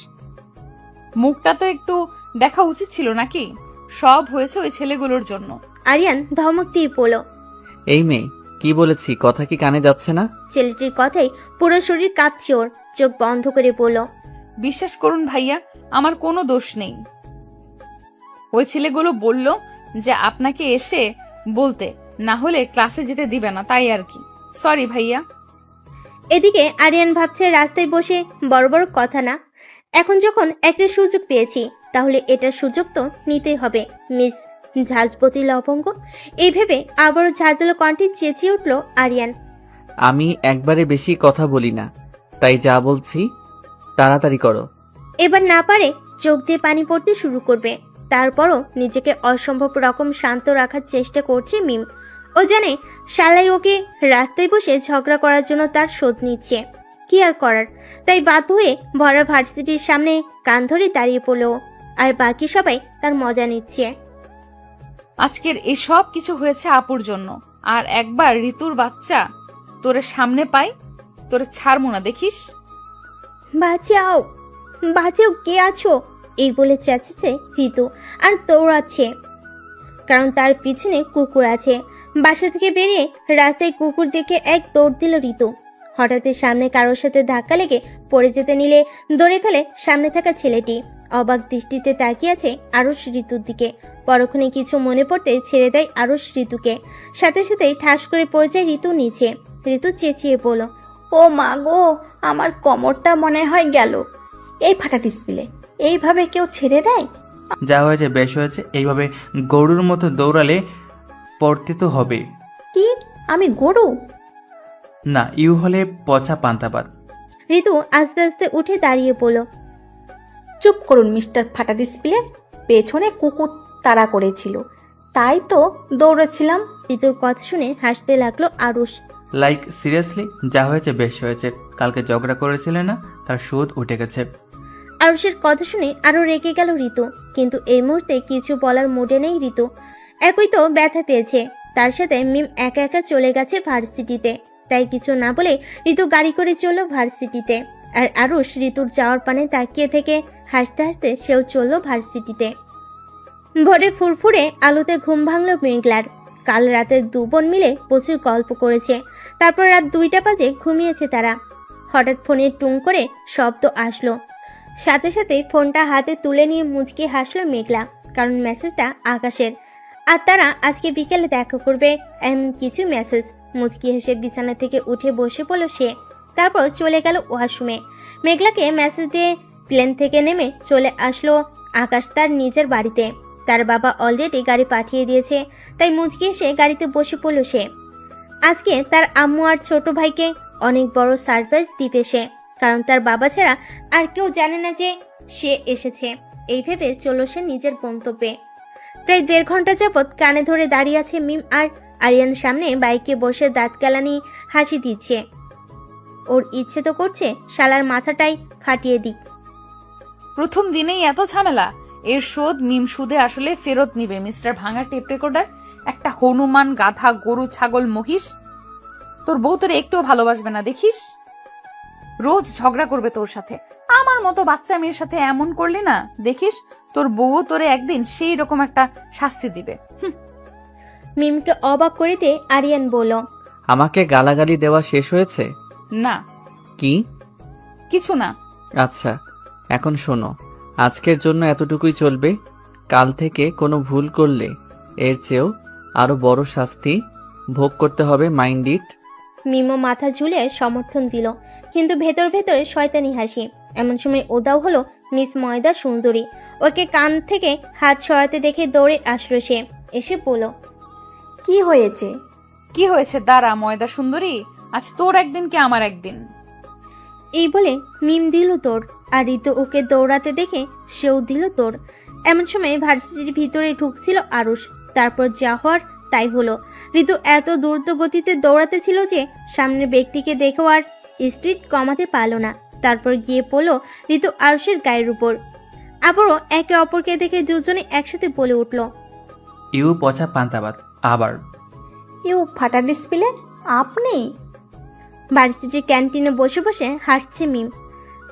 মুখটা তো একটু দেখা উচিত ছিল নাকি? সব হয়েছে ওই ছেলেগুলোর জন্য। আরিয়ান ধমক দিয়ে বলল। এই মেয়ে, কি বলেছি কথা কি কানে যাচ্ছে না? ছেলেটির কথাই পুরো শরীর কাঁপছে ওর। চোখ বন্ধ করে বলল, বিশ্বাস করুন ভাইয়া, আমার কোনো দোষ নেই। ওই ছেলেগুলো বলল যে আপনাকে এসে বলতে, না হলে ক্লাসে যেতে দিবে না, তাই আর কি। সরি ভাইয়া। এদিকে আরিয়ান ভাবছে রাস্তায় বসে বড় বড় কথা না, এখন যখন একটা সুযোগ পেয়েছি তাহলে এটার সুযোগ তো নিতেই হবে। মিস ঝাঁঝপতি লবঙ্গ, এই ভেবে আবারও ঝাঁঝালো কণ্ঠে চেঁচিয়ে উঠল আরিয়ান। আমি একবারে বেশি কথা বলি না, তাই যা বলছি তাড়াতাড়ি করো। এবার না পারে চোখ দিয়ে পানি পড়তে শুরু করবে। তারপরও নিজেকে অসম্ভব রকম শান্ত রাখার চেষ্টা করছে মিম। ও জানে শালাই ওকে রাস্তায় বসে ঝগড়া করার জন্য তার শোধ নিচ্ছে। কি আর করার, তাই বাধ্য হয়ে ভরা ভার্সিটির সামনে কান ধরে দাঁড়িয়ে পড়ল। আর বাকি সবাই তার মজা নিচ্ছে। আজকের এই সব কিছু হয়েছে আপুর জন্য। আর একবার ঋতুর বাচ্চা তোরে সামনে পাই, তোরে ছাড়বো না, দেখিস। বাঁচাও, বাঁচাও, কে আছো? এই বলে চেঁচেছে ঋতু আর দৌড়াচ্ছে, কারণ তার পিছনে কুকুর আছে। বাসা থেকে বেরিয়ে রাস্তায় কুকুর দেখে এক দৌড় দিল ঋতু। হঠাৎ সামনে কারোর সাথে ধাক্কা লেগে পড়ে যেতে নিলে দৌড়ে ফেলে সামনে থাকা ছেলেটি। অবাক দৃষ্টিতে তাকিয়ে আছে আরুষ ঋতুর দিকে। পরক্ষণে কিছু মনে পড়তে ছেড়ে দেয় আরুষ ঋতুকে। সাথে সাথেই ঠাস করে পড়ে যায় ঋতু নিচে। ঋতু চেঁচিয়ে বলল, ও মা গো, আমার কোমরটা মনে হয় গেল। এই ফাটা ডিসপ্লে, এইভাবে কেউ ছেড়ে দেয়? যা হয়েছে বেশ হয়েছে, এইভাবে গরুর মতো দৌড়ালে পড়তে তো হবে। কি, আমি গরু? না, ইউ হলে পচা পান্তাবাদ। ঋতু আস্তে আস্তে উঠে দাঁড়িয়ে পড়ল। চুপ করুন মিস্টার ফাটা ডিসপ্লে। পেছনে কুকুর তাড়া করেছিল, তাই তো দৌড়েছিলাম। ঋতুর কথা শুনে হাসতে লাগলো আরুষ। লাইক সিরিয়াসলি, যা হয়েছে বেশ হয়েছে। কালকে ঝগড়া করেছিলে না, তার সুদ উঠে গেছে। আরুষের কথা শুনে আরো রেগে গেল ঋতু, কিন্তু এই মুহূর্তে কিছু বলার মুডে নেই ঋতু। একই তো ব্যথা পেয়েছে, তার সাথে মিম একা একা চলে গেছে ভার্সিটিতে। তাই কিছু না বলে ঋতু গাড়ি করে চলল ভার্সিটিতে। আর আরুষ ঋতুর যাওয়ার পানে তাকিয়ে থেকে হাসতে হাসতে সেও চলল ভার্সিটিতে। ভোরে ফুরফুরে আলোতে ঘুম ভাঙল মেঘলার। কাল রাতে দু বোন মিলে প্রচুর গল্প করেছে। তারপর রাত 2টা বাজে ঘুমিয়েছে তারা। হঠাৎ ফোনে টুং করে শব্দ আসলো। সাথে সাথে ফোনটা হাতে তুলে নিয়ে মুচকি হাসলো মেঘলা, কারণ মেসেজটা আকাশের। আর তারা আজকে বিকেলে দেখা করবে এমন কিছু মেসেজ। মুচকি হেসে বিছানা থেকে উঠে বসে পড়ল সে। তারপর চলে গেল ওয়াশরুমে। মেঘলাকে মেসেজ দিয়ে প্লেন থেকে নেমে চলে আসলো আকাশ তার নিজের বাড়িতে। তার বাবা অলরেডি গাড়ি পাঠিয়ে দিয়েছে, তাই মুচকি হেসে গাড়িতে বসে পড়ল সে। আজকে তার আম্মু আর ছোট ভাইকে অনেক বড় সারপ্রাইজ দিবে সে, কারণ তার বাবা ছাড়া আর কেউ জানে না যে সে এসেছে। এই ভেবে চলল সে নিজের গন্তব্যে। প্রায় 1.5 ঘন্টা যাবৎ কানে ধরে দাঁড়িয়ে আছে মিম আর আরিয়ান সামনে বাইকে বসে দাঁত কেলানি হাসি দিচ্ছে। ওর ইচ্ছে তো করছে শালার মাথাটাই ফাটিয়ে দিক। প্রথম দিনেই এত ঝামেলা। এর শোধ মিম সুদে আসলে ফেরত নিবে মিস্টার ভাঙা টেপ রেকর্ডার। একটা হনুমান, গাধা, গরু, ছাগল, মহিষ। তোর বউ তোরে একটুও ভালোবাসবে না, দেখিস। রোজ ঝগড়া করবে তোর সাথে। আমার মতো বাচ্চা মেয়ের সাথে এমন করলি না, দেখিস তোর বউ তোরে একদিন সেই রকম একটা শাস্তি দিবে। মিমকে অবাক করে দিয়ে আরিয়ান বলল, আমাকে গালাগালি দেওয়া শেষ হয়েছে? না, কি? কিছু না। আচ্ছা, এখন শোনো, আজকের জন্য এতটুকুই চলবে। কাল থেকে কোনো ভুল করলে এর চেয়েও আরো বড় শাস্তি ভোগ করতে হবে, মাইন্ড ইট। মিমও মাথা ঝুলিয়ে সমর্থন দিল, কিন্তু ভেতর ভেতরে শয়তানি হাসি। এমন সময় ওদাও হলো মিস ময়দা সুন্দরী। ওকে কান থেকে হাত সরাতে দেখে দৌড়ে আসলো সে। এসে বলল, কি হয়েছে? কি হয়েছে? দাঁড়া ময়দা সুন্দরী, আজ তোর একদিন কি আমার একদিন। এই বলে মিম দিল দৌড়, আর ঋতু ওকে দৌড়াতে দেখে সেও দিল দৌড়। এমন সময় ভার্সিটির ভিতরে ঢুকছিল আরুষ। তারপর যা হওয়ার তাই হলো। ঋতু এত দ্রুত গতিতে দৌড়াতে ছিল যে সামনের ব্যক্তিকে দেখেও আর স্পিড কমাতে পারল না। তারপর গিয়ে পড়ল ঋতু আরুষের গায়ের উপর। আবারও একে অপরকে দেখে দুজনে একসাথে বলে উঠল, ইউ পচা পান্তাবাদ। আবার ইউ ফাটা ডিসপ্লে, আপনি? ভার্সিটির ক্যান্টিনে বসে বসে হাসছে মিম,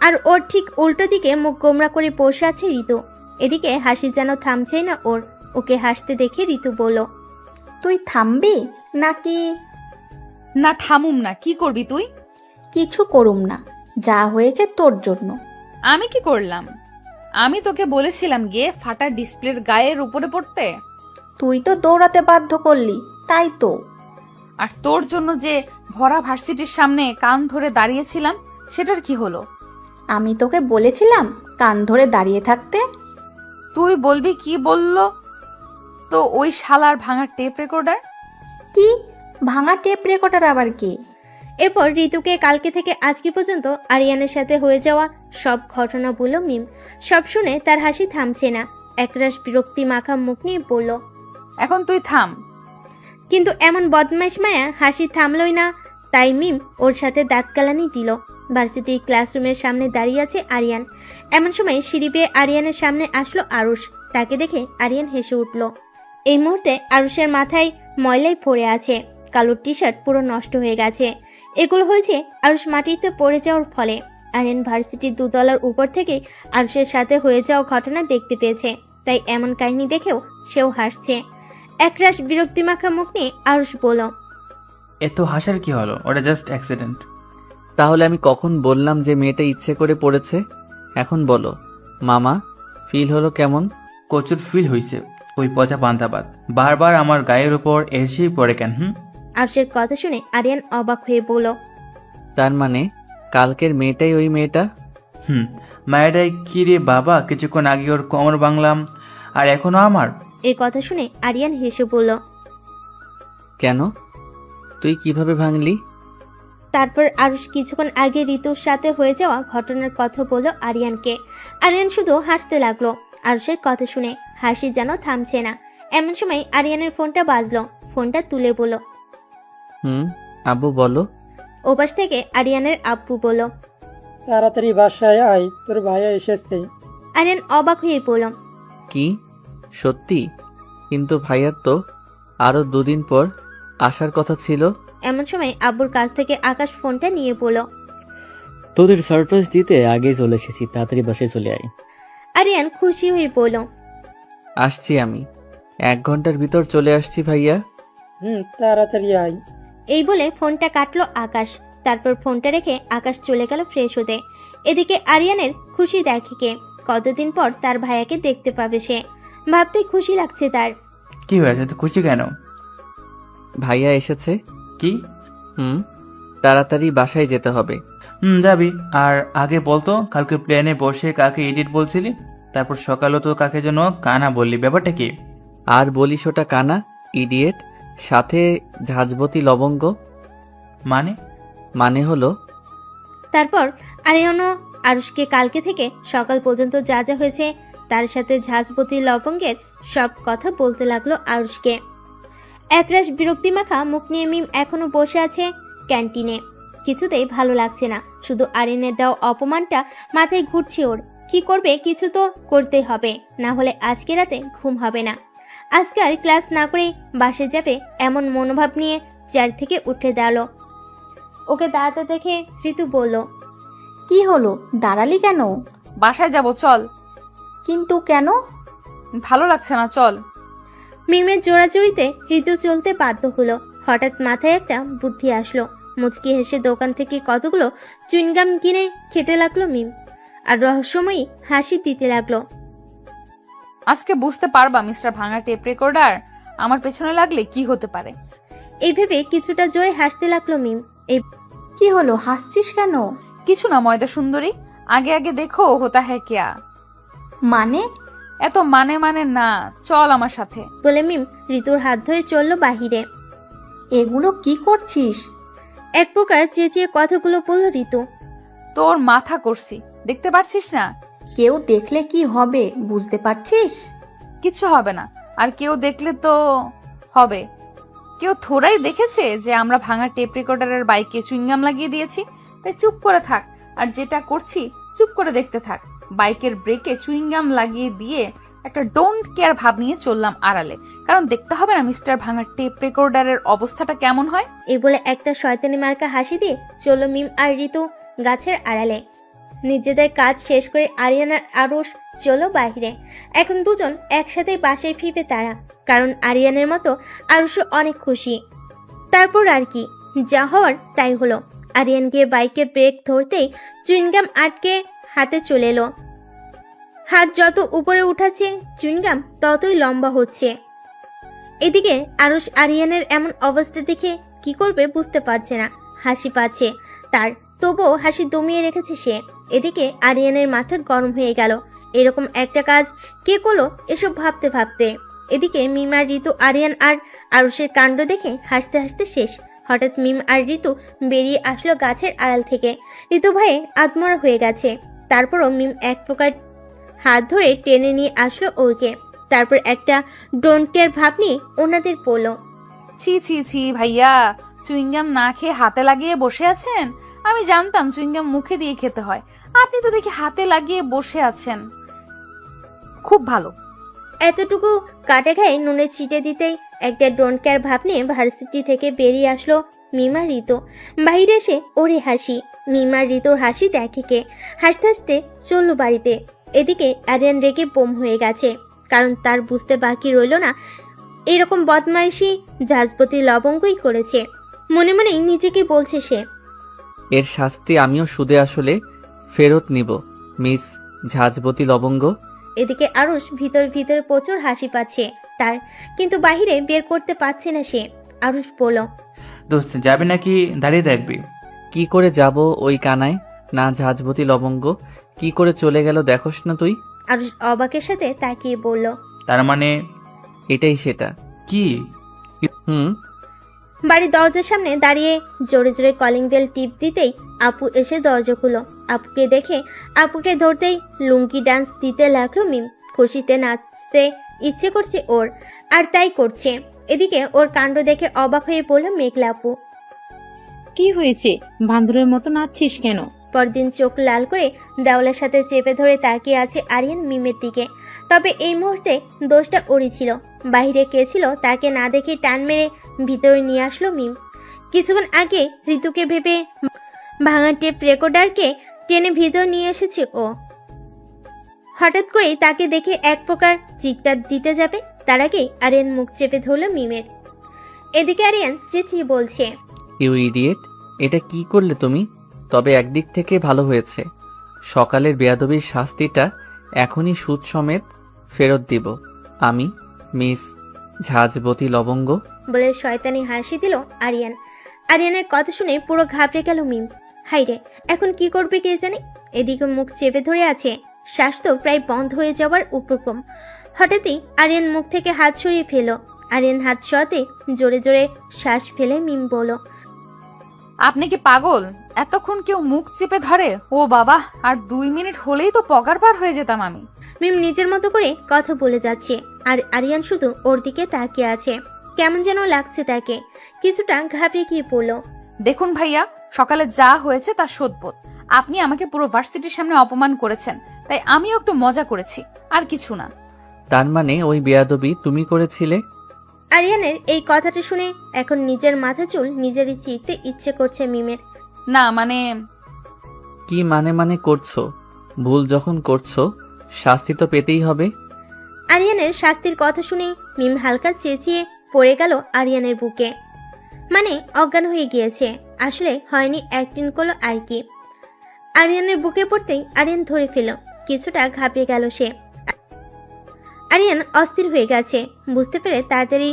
আর ওর ঠিক উল্টো দিকে মুখ গোমরা করে বসে আছে ঋতু। এদিকে হাসি যেন থামছেই না ওর। ওকে হাসতে দেখে ঋতু বলল, তুই থামবি নাকি? না, থামুম না। কি করবি তুই? কিছু করুম না, যা হয়েছে তোর জন্য। আমি কি করলাম? আমি তোকে বলেছিলাম গিয়ে ফাটা ডিসপ্লের গায়ের উপরে পড়তে। তুই তো দৌড়াতে বাধ্য করলি, তাই তো। আর তোর জন্য যে ভরা ভার্সিটির সামনে কান ধরে দাঁড়িয়েছিলাম, সেটার কি হলো? আমি তোকে বলেছিলাম কান ধরে দাঁড়িয়ে থাকতে। তুই বলবি কি বললো তো ওই শালার ভাঙা টেপ রেকর্ডার? কি ভাঙা টেপ রেকর্ডার আবার কি? এরপর ঋতুকে কালকে থেকে আজকে পর্যন্ত আরিয়ানের সাথে হয়ে যাওয়া সব ঘটনা বলল মিম। সব শুনে তার হাসি থামছে না। একরাশ বিরক্তি মাখা মুখ নিয়ে বলল, এখন তুই থাম। কিন্তু এমন বদমাইশ মায়া হাসি থামলই না। তাই মিম ওর সাথে দাঁত কালানি দিল। ভার্সিটির ক্লাসরুমের সামনে দাঁড়িয়ে আছে আরিয়ান। এমন সময় সিঁড়ি বেয়ে আরিয়ানের সামনে আসলো আরুষ। তাকে দেখে আরিয়ান হেসে উঠল। এই মুহূর্তে আরুষের মাথায় ময়লাই পড়ে আছে, কালো টি শার্ট পুরো নষ্ট হয়ে গেছে। এগুলো হয়েছে আরুষ মাটিতে পড়ে যাওয়ার ফলে। আরিয়ান ভার্সিটির 2 তলার উপর থেকে আরুষের সাথে হয়ে যাওয়া ঘটনা দেখতে পেয়েছে, তাই এমন কাহিনী দেখেও সেও হাসছে। একরাশ বিরক্তি মাখা মুখ নিয়ে আরুষ বলল, এত হাসার কি হলো? ওটা জাস্ট অ্যাক্সিডেন্ট। তাহলে আমি কখন বললাম যে মেয়েটা ইচ্ছে করে পড়েছে? এখন বলো মামা, ফিল হলো কেমন? প্রচুর ফিল হয়েছে। ওই পচা পান্তাবাদ বারবার আমার গায়ের উপর এসেই পড়ে কেন? আরুষের কথা শুনে আরিয়ান অবাক হয়ে বলল, তার মানে কালকের মেয়েটাই ওই মেয়েটা? মায়েরাই কি রে বাবা, কিছুক্ষণ আগে ওর কোমর ভাঙলাম আর এখনো আমার। এই কথা শুনে আরিয়ান হেসে বলল, কেন? তুই কিভাবে ভাঙলি? তারপর আরুষ কিছুক্ষণ আগে ঋতুর সাথে হয়ে যাওয়া ঘটনার কথা বলল আরিয়ানকে। আরিয়ান শুধু হাসতে লাগলো। আরুষের কথা শুনে হাসি যেন থামছে না। এমন সময় আরিয়ানের ফোনটা বাজলো। ফোনটা তুলে বলল, আব্বু বলো। ওপাশ থেকে আরিয়ানের আব্বু বলল, তাড়াতাড়ি বাসায় আয়, তোর ভাইয়া এসেছে। আরিয়ান অবাক হয়ে বলল, কি সত্যি? কিন্তু ভাইয়ার তো আরো 2 দিন পর আসার কথা ছিল। এমন সময় আব্বুর কাছ থেকে আকাশ ফোনটা নিয়ে বলল, তোদের সারপ্রাইজ দিতে আগেই চলে এসেছি, তাড়াতাড়ি বাসায় চলে আয়। আরিয়ান খুশি হয়ে বলল, আসছি আমি, 1 ঘন্টার ভিতর চলে আসছি ভাইয়া। তাড়াতাড়ি আয়। এই বলে ফোনটা কাটলো আকাশ। তারপর ফোনটা রেখে আকাশ চলে গেল ফ্রেশ হতে। এদিকে আরিয়ানের খুশি দেখে কতদিন পর তার ভাইয়াকে দেখতে পাবে সে। ভাবতে খুশি লাগছে তার। কি হয়েছে, তো খুশি কেন? ভাইয়া এসেছে। কি? তাড়াতাড়ি বাসায় যেতে হবে। যাবি। আর আগে বলতো, কালকে প্লেনে বসে কাকে ইডিট বলছিলি, তারপর সকালে তো কাকে যেন কানা বললি, ব্যাপারটা কি? আর বলিস ওটা কানা, ইডিয়েট, সাথে ঝাঁঝবতী লবঙ্গ। মানে হলো। তারপর আরিয়ানও আরুষকে কালকে থেকে সকাল পর্যন্ত যা যা হয়েছে তার সাথে ঝাঁঝবতী লবঙ্গের সব কথা বলতে লাগলো আরুষকে। একরাশ বিরক্তি মাখা মুখ নিয়ে মিম এখনো বসে আছে ক্যান্টিনে। কিছুতেই ভালো লাগছে না। শুধু আরিয়ানের দেওয়া অপমানটা মাথায় ঘুরছে ওর। কি করবে? কিছু তো করতে হবে, না হলে আজকে রাতে ঘুম হবে না। আজকে আর ক্লাস না করে বাসে যাবে এমন মনোভাব নিয়ে চেয়ার থেকে উঠে দাঁড়ালো। ওকে দাঁড়াতে দেখে ঋতু বলল, কি হলো, দাঁড়ালি কেন? বাসায় যাব, চল। কিন্তু কেন? ভালো লাগছে না, চল। মিমের জোড়াজুড়িতে ঋতু চলতে বাধ্য হলো। হঠাৎ মাথায় একটা বুদ্ধি আসলো। মুচকি হেসে দোকান থেকে কতগুলো চুইনগাম কিনে খেতে লাগলো মিম, আর রহস্যময়ী হাসি দিতে লাগলো। আজকে বুঝতে পারবা মিস্টার ভাঙা টেপ রেকর্ডার আমার পেছনে লাগলে কি হতে পারে। এই ভেবে কিছুটা জোরে হাসতে লাগলো মিম। এই কি হলো, হাসছিস কেন? কিছু না ময়দা সুন্দরী, আগে আগে দেখো হোতা হ্যাঁ কিয়া। মানে? এত মানে না, চল আমার সাথে বলে মিম ঋতুর হাত ধরে চললো বাহিরে। এগুলো কি করছিস? এক প্রকার চেঁচিয়ে কথাগুলো বলল ঋতু। তোর মাথা করছি, দেখতে পারছিস না? কেউ দেখলে কি হবে বুঝতে পারছিস? কিচ্ছু হবে না, আর কেউ দেখলে তো হবে। কেউ থোড়াই দেখেছে যে আমরা ভাঙা টেপ রেকর্ডারের বাইকে চুইংগাম লাগিয়ে দিয়েছি? তাই চুপ করে থাক, আর যেটা করছি চুপ করে দেখতে থাক। বাইকের ব্রেকে চুইংগাম লাগিয়ে দিয়ে একটা ডোন্ট কেয়ার ভাব নিয়ে চললাম আড়ালে, কারণ দেখতে হবে না মিস্টার ভাঙা টেপ রেকর্ডারের অবস্থাটা কেমন হয়। এই বলে একটা শয়তানি মার্কা হাসি দিয়ে চলল মিম আর ঋতু গাছের আড়ালে। নিজেদের কাজ শেষ করে আরিয়ান আর আরুষ চলো বাইরে। এখন দুজন একসাথে বাসায় ফিরবে তারা, কারণ আরিয়ানের মতো আরুষও অনেক খুশি। তারপর আর কি, যা হওয়ার তাই হলো। আরিয়ান গিয়ে বাইকে ব্রেক ধরতেই চুইনগাম আটকে হাতে চলে এলো। হাত যত উপরে উঠাচ্ছে চুইনগাম ততই লম্বা হচ্ছে। এদিকে আরুষ আরিয়ানের এমন অবস্থা দেখে কি করবে বুঝতে পারছে না। হাসি পাচ্ছে তার, তবুও হাসি দমিয়ে রেখেছে সে। এদিকে আরিয়ানের মাথা গরম হয়ে গেল। এরকম একটা কাজ কে করলো এসব ভাবতে ভাবতে। এদিকে মিম আর ঋতু আরিয়ান আর আরুষের কাণ্ড দেখে হাসতে হাসতে শেষ। হঠাৎ মিম আর ঋতু বেরিয়ে আসলো গাছের আড়াল থেকে। ঋতু ভয়ে আত্মরা হয়ে গেছে। তারপরও মিম এক প্রকার হাত ধরে টেনে নিয়ে আসলো ওকে। তারপর একটা ডোন্ট কেয়ার ভাব নিয়ে ওনাদের বলল, ছি ছি ছি ভাইয়া, চুইংগাম না খেয়ে হাতে লাগিয়ে বসে আছেন? আমি জানতাম চুইংগাম মুখে দিয়ে খেতে হয়, আপনি তো দেখি হাতে লাগিয়ে বসে আছেন। খুব ভালো, এতটুকু কাটে গায়ে নুনের ছিটে দিতেই একটা ডোন্ট কেয়ার ভাব নিয়ে ভার্সিটি থেকে বেরিয়ে আসলো মিমা ঋতু। বাইরে এসে ওরে হাসি, মিমা ঋতুর হাসি দেখে কে, হাসতে হাসতে চলল বাড়িতে। এদিকে আরিয়ান রেগে বোম হয়ে গেছে, কারণ তার বুঝতে বাকি রইল না এরকম বদমাইশি জাজপতি লবঙ্গই করেছে। মনে মনেই নিজেকে বলছে সে, এর শাস্তি আমিও সুদে আসলে ফেরত নিব মিস ঝাঁঝবতী লবঙ্গ। এদিকে আরুষ ভিতরে প্রচুর হাসি পাচ্ছে তার, কিন্তু বাহিরে বের করতে পারছে না সে। আরুষ বলল, দোস্ত যাবে নাকি দাঁড়িয়ে দেখবি? কি করে যাব ওই কানায় না ঝাঁঝবতী লবঙ্গ? কি করে চলে গেল দেখোস না তুই? আরুষ অবাকের সাথে তাকিয়ে বলল, তার মানে এটাই সেটা। কি? হুম। বাড়ির দরজার সামনে দাঁড়িয়ে জোরে জোরে কলিং বেল টিপ দিতেই আপু এসে দরজা খুলো। আপুকে দেখে আপুকে ধরতেই লুঙ্গি ডান্স দিতে লাগলো মিম। খুশিতে নাচতে ইচ্ছে করছে ওর, আর তাই করছে। এদিকে ওর কাণ্ড দেখে অবাক হয়ে বলল মেঘলা আপু, কি হয়েছে? বান্দরের মতো নাচছিস কেন? পরদিন চোখ লাল করে দেওয়ালের সাথে চেপে ধরে তাকিয়ে আছে আরিয়ান মিমের দিকে। তবে এই মুহূর্তে দোষটা ওরই ছিল। বাইরে কে ছিল তাকে না দেখে টান মেরে ভিতরে নিয়ে আসলো মিম। কিছুক্ষণ আগে ঋতুকে ভেবে ভাঙা টেপ রেকর্ডারকে টেনে ভিতর নিয়ে এসেছে ও। হঠাৎ করেই তাকে দেখে এক প্রকার চিৎকার দিতে যাবে, তার আগেই আরিয়ান মুখ চেপে ধরল মিমের। এদিকে আরিয়ান চেঁচিয়ে বলছে, ইউ ইডিয়েট, এটা কি করলে তুমি? তবে একদিক থেকে ভালো হয়েছে, সকালের বেয়াদবির শাস্তিটা এখনই সুদ সমেত ফেরত দিব আমি মিস ঝাঁঝবতী লবঙ্গ। বলে শয়তানি হাসি দিল আরিয়ান। আরিয়ানের কথা শুনে পুরো ঘাবড়ে গেল মিম। হাইরে, এখন কি করবে কে জানে। এদিকে মুখ চেপে ধরে আছে, শ্বাস তো প্রায় বন্ধ হয়ে যাওয়ার উপক্রম। হঠাৎই আরিয়ান মুখ থেকে হাত সরিয়ে ফেল। আরিয়ান হাত সরাতে জোরে জোরে শ্বাস ফেলে মিম বলল, আপনি কি পাগল? এতক্ষণ কেউ মুখ চেপে ধরে? ও বাবা, আর 2 মিনিট হলেই তো পগার পার হয়ে যেতাম আমি। মিম নিজের মতো করে কথা বলে যাচ্ছে, আর আরিয়ান শুধু ওর দিকে তাকিয়ে আছে। কেমন যেন লাগছে তাকে, কিছুটা ঘাবড়ে গিয়ে পড়ল। দেখুন ভাইয়া, সকালে যা হয়েছে তা শোধবোধ। আপনি আমাকে পুরো ভার্সিটির সামনে অপমান করেছেন, তাই আমিও একটু মজা করেছি, আর কিছু না। তার মানে ওই বেয়াদবি তুমি করেছিলে? আরিয়ানের এই কথাটা শুনে এখন নিজের মাথা চুল নিজেরই চিরতে ইচ্ছে করছে মিমের। না মানে, কি মানে করছো? ভুল যখন করছো শাস্তি তো পেতেই হবে। আরিয়ানের শাস্তির কথা শুনে মিম হালকা চেঁচিয়ে পড়ে গেল আরিয়ানের বুকে। মানে অজ্ঞান হয়ে গিয়েছে, আসলে হয়নি, অ্যাক্টিং করলো আর কি। আরিয়ানের বুকে পড়তেই আরিয়ান ধরে ফেল। কিছুটা ঘাবড়ে গেল সে। আরিয়ান অস্থির হয়ে গেছে, বুঝতে পেরে তাড়াতাড়ি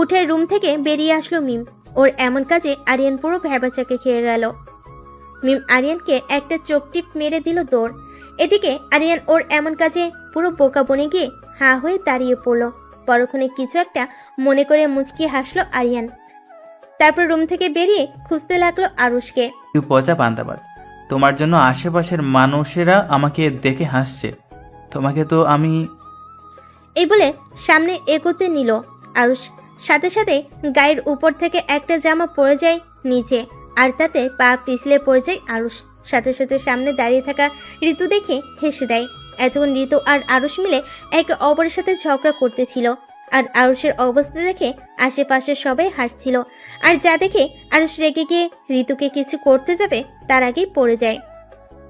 উঠে রুম থেকে বেরিয়ে আসলো মিম। ওর এমন কাজে আরিয়ান পুরো ভ্যাবাচাকে খেয়ে গেল। মিম আরিয়ানকে একটা চোখ টিপ মেরে দিল দৌড়। এদিকে আরিয়ান ওর এমন কাজে পুরো বোকা বনে গিয়ে হাঁ হয়ে দাঁড়িয়ে পড়ল। পরক্ষণে কিছু একটা মনে করে মুচকি হাসলো আরিয়ান। তারপর রুম থেকে বেরিয়ে খুঁজতে লাগলো আরুষকে। তুই পচা পান্তাবাদ, তোমার জন্য আশেপাশের মানুষেরা আমাকে দেখে হাসছে, তোমাকে তো আমি। এই বলে সামনে এগোতে নিল আরুষ। সাথে সাথে গায়ের উপর থেকে একটা জামা পড়ে যায় নিচে, আর তাতে পা পিছলে পড়ে যায় আরুষ। সাথে সাথে সামনে দাঁড়িয়ে থাকা ঋতু দেখে হেসে দেয়। এতক্ষণ ঋতু আর আরুষ মিলে একে অপরের সাথে ঝগড়া করতেছিল, আর আরুষের অবস্থা দেখে আশেপাশে সবাই হাসছিল। আর যা দেখে আরুষ রেগে গিয়ে ঋতুকে কিছু করতে যাবে তার আগেই পড়ে যায়।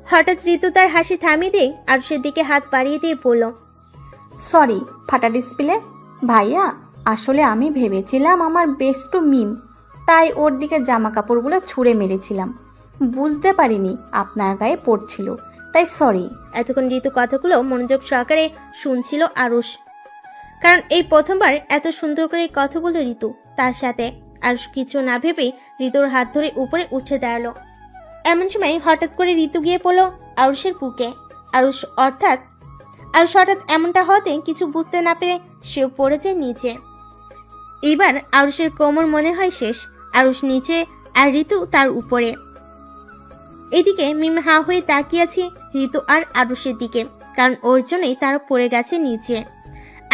হঠাৎ ঋতু তার হাসি থামিয়ে দিয়ে আরুষের দিকে হাত বাড়িয়ে দিয়ে বলল, সরি ফাটা ডিসপ্লে ভাইয়া, আসলে আমি ভেবেছিলাম আমার বেস্ট মিম, তাই ওর দিকে জামা কাপড়গুলো ছুঁড়ে মেরেছিলাম, বুঝতে পারিনি আপনার গায়ে পড়ছিল, তাই সরি। এতক্ষণ ঋতু কথাগুলো মনোযোগ সহকারে শুনছিল আরুষ, কারণ এই প্রথমবার এত সুন্দর করে কথা বলল ঋতু তার সাথে। আরুষ কিছু না ভেবেই ঋতুর হাত ধরে উপরে উঠে দাঁড়ালো। এমন সময় হঠাৎ করে ঋতু গিয়ে পড়লো আরুষের বুকে। আরুষ হঠাৎ এমনটা হতে কিছু বুঝতে না পেরে সেও পড়েছে নিচে। এবার আরুষের কোমর মনে হয় শেষ। আরুষ নিচে আর ঋতু তার উপরে। এদিকে মিম হাঁ হয়ে তাকিয়ে আছে ঋতু আর আরুষের দিকে, কারণ ওর জন্যই তারা পড়ে গেছে নিচে।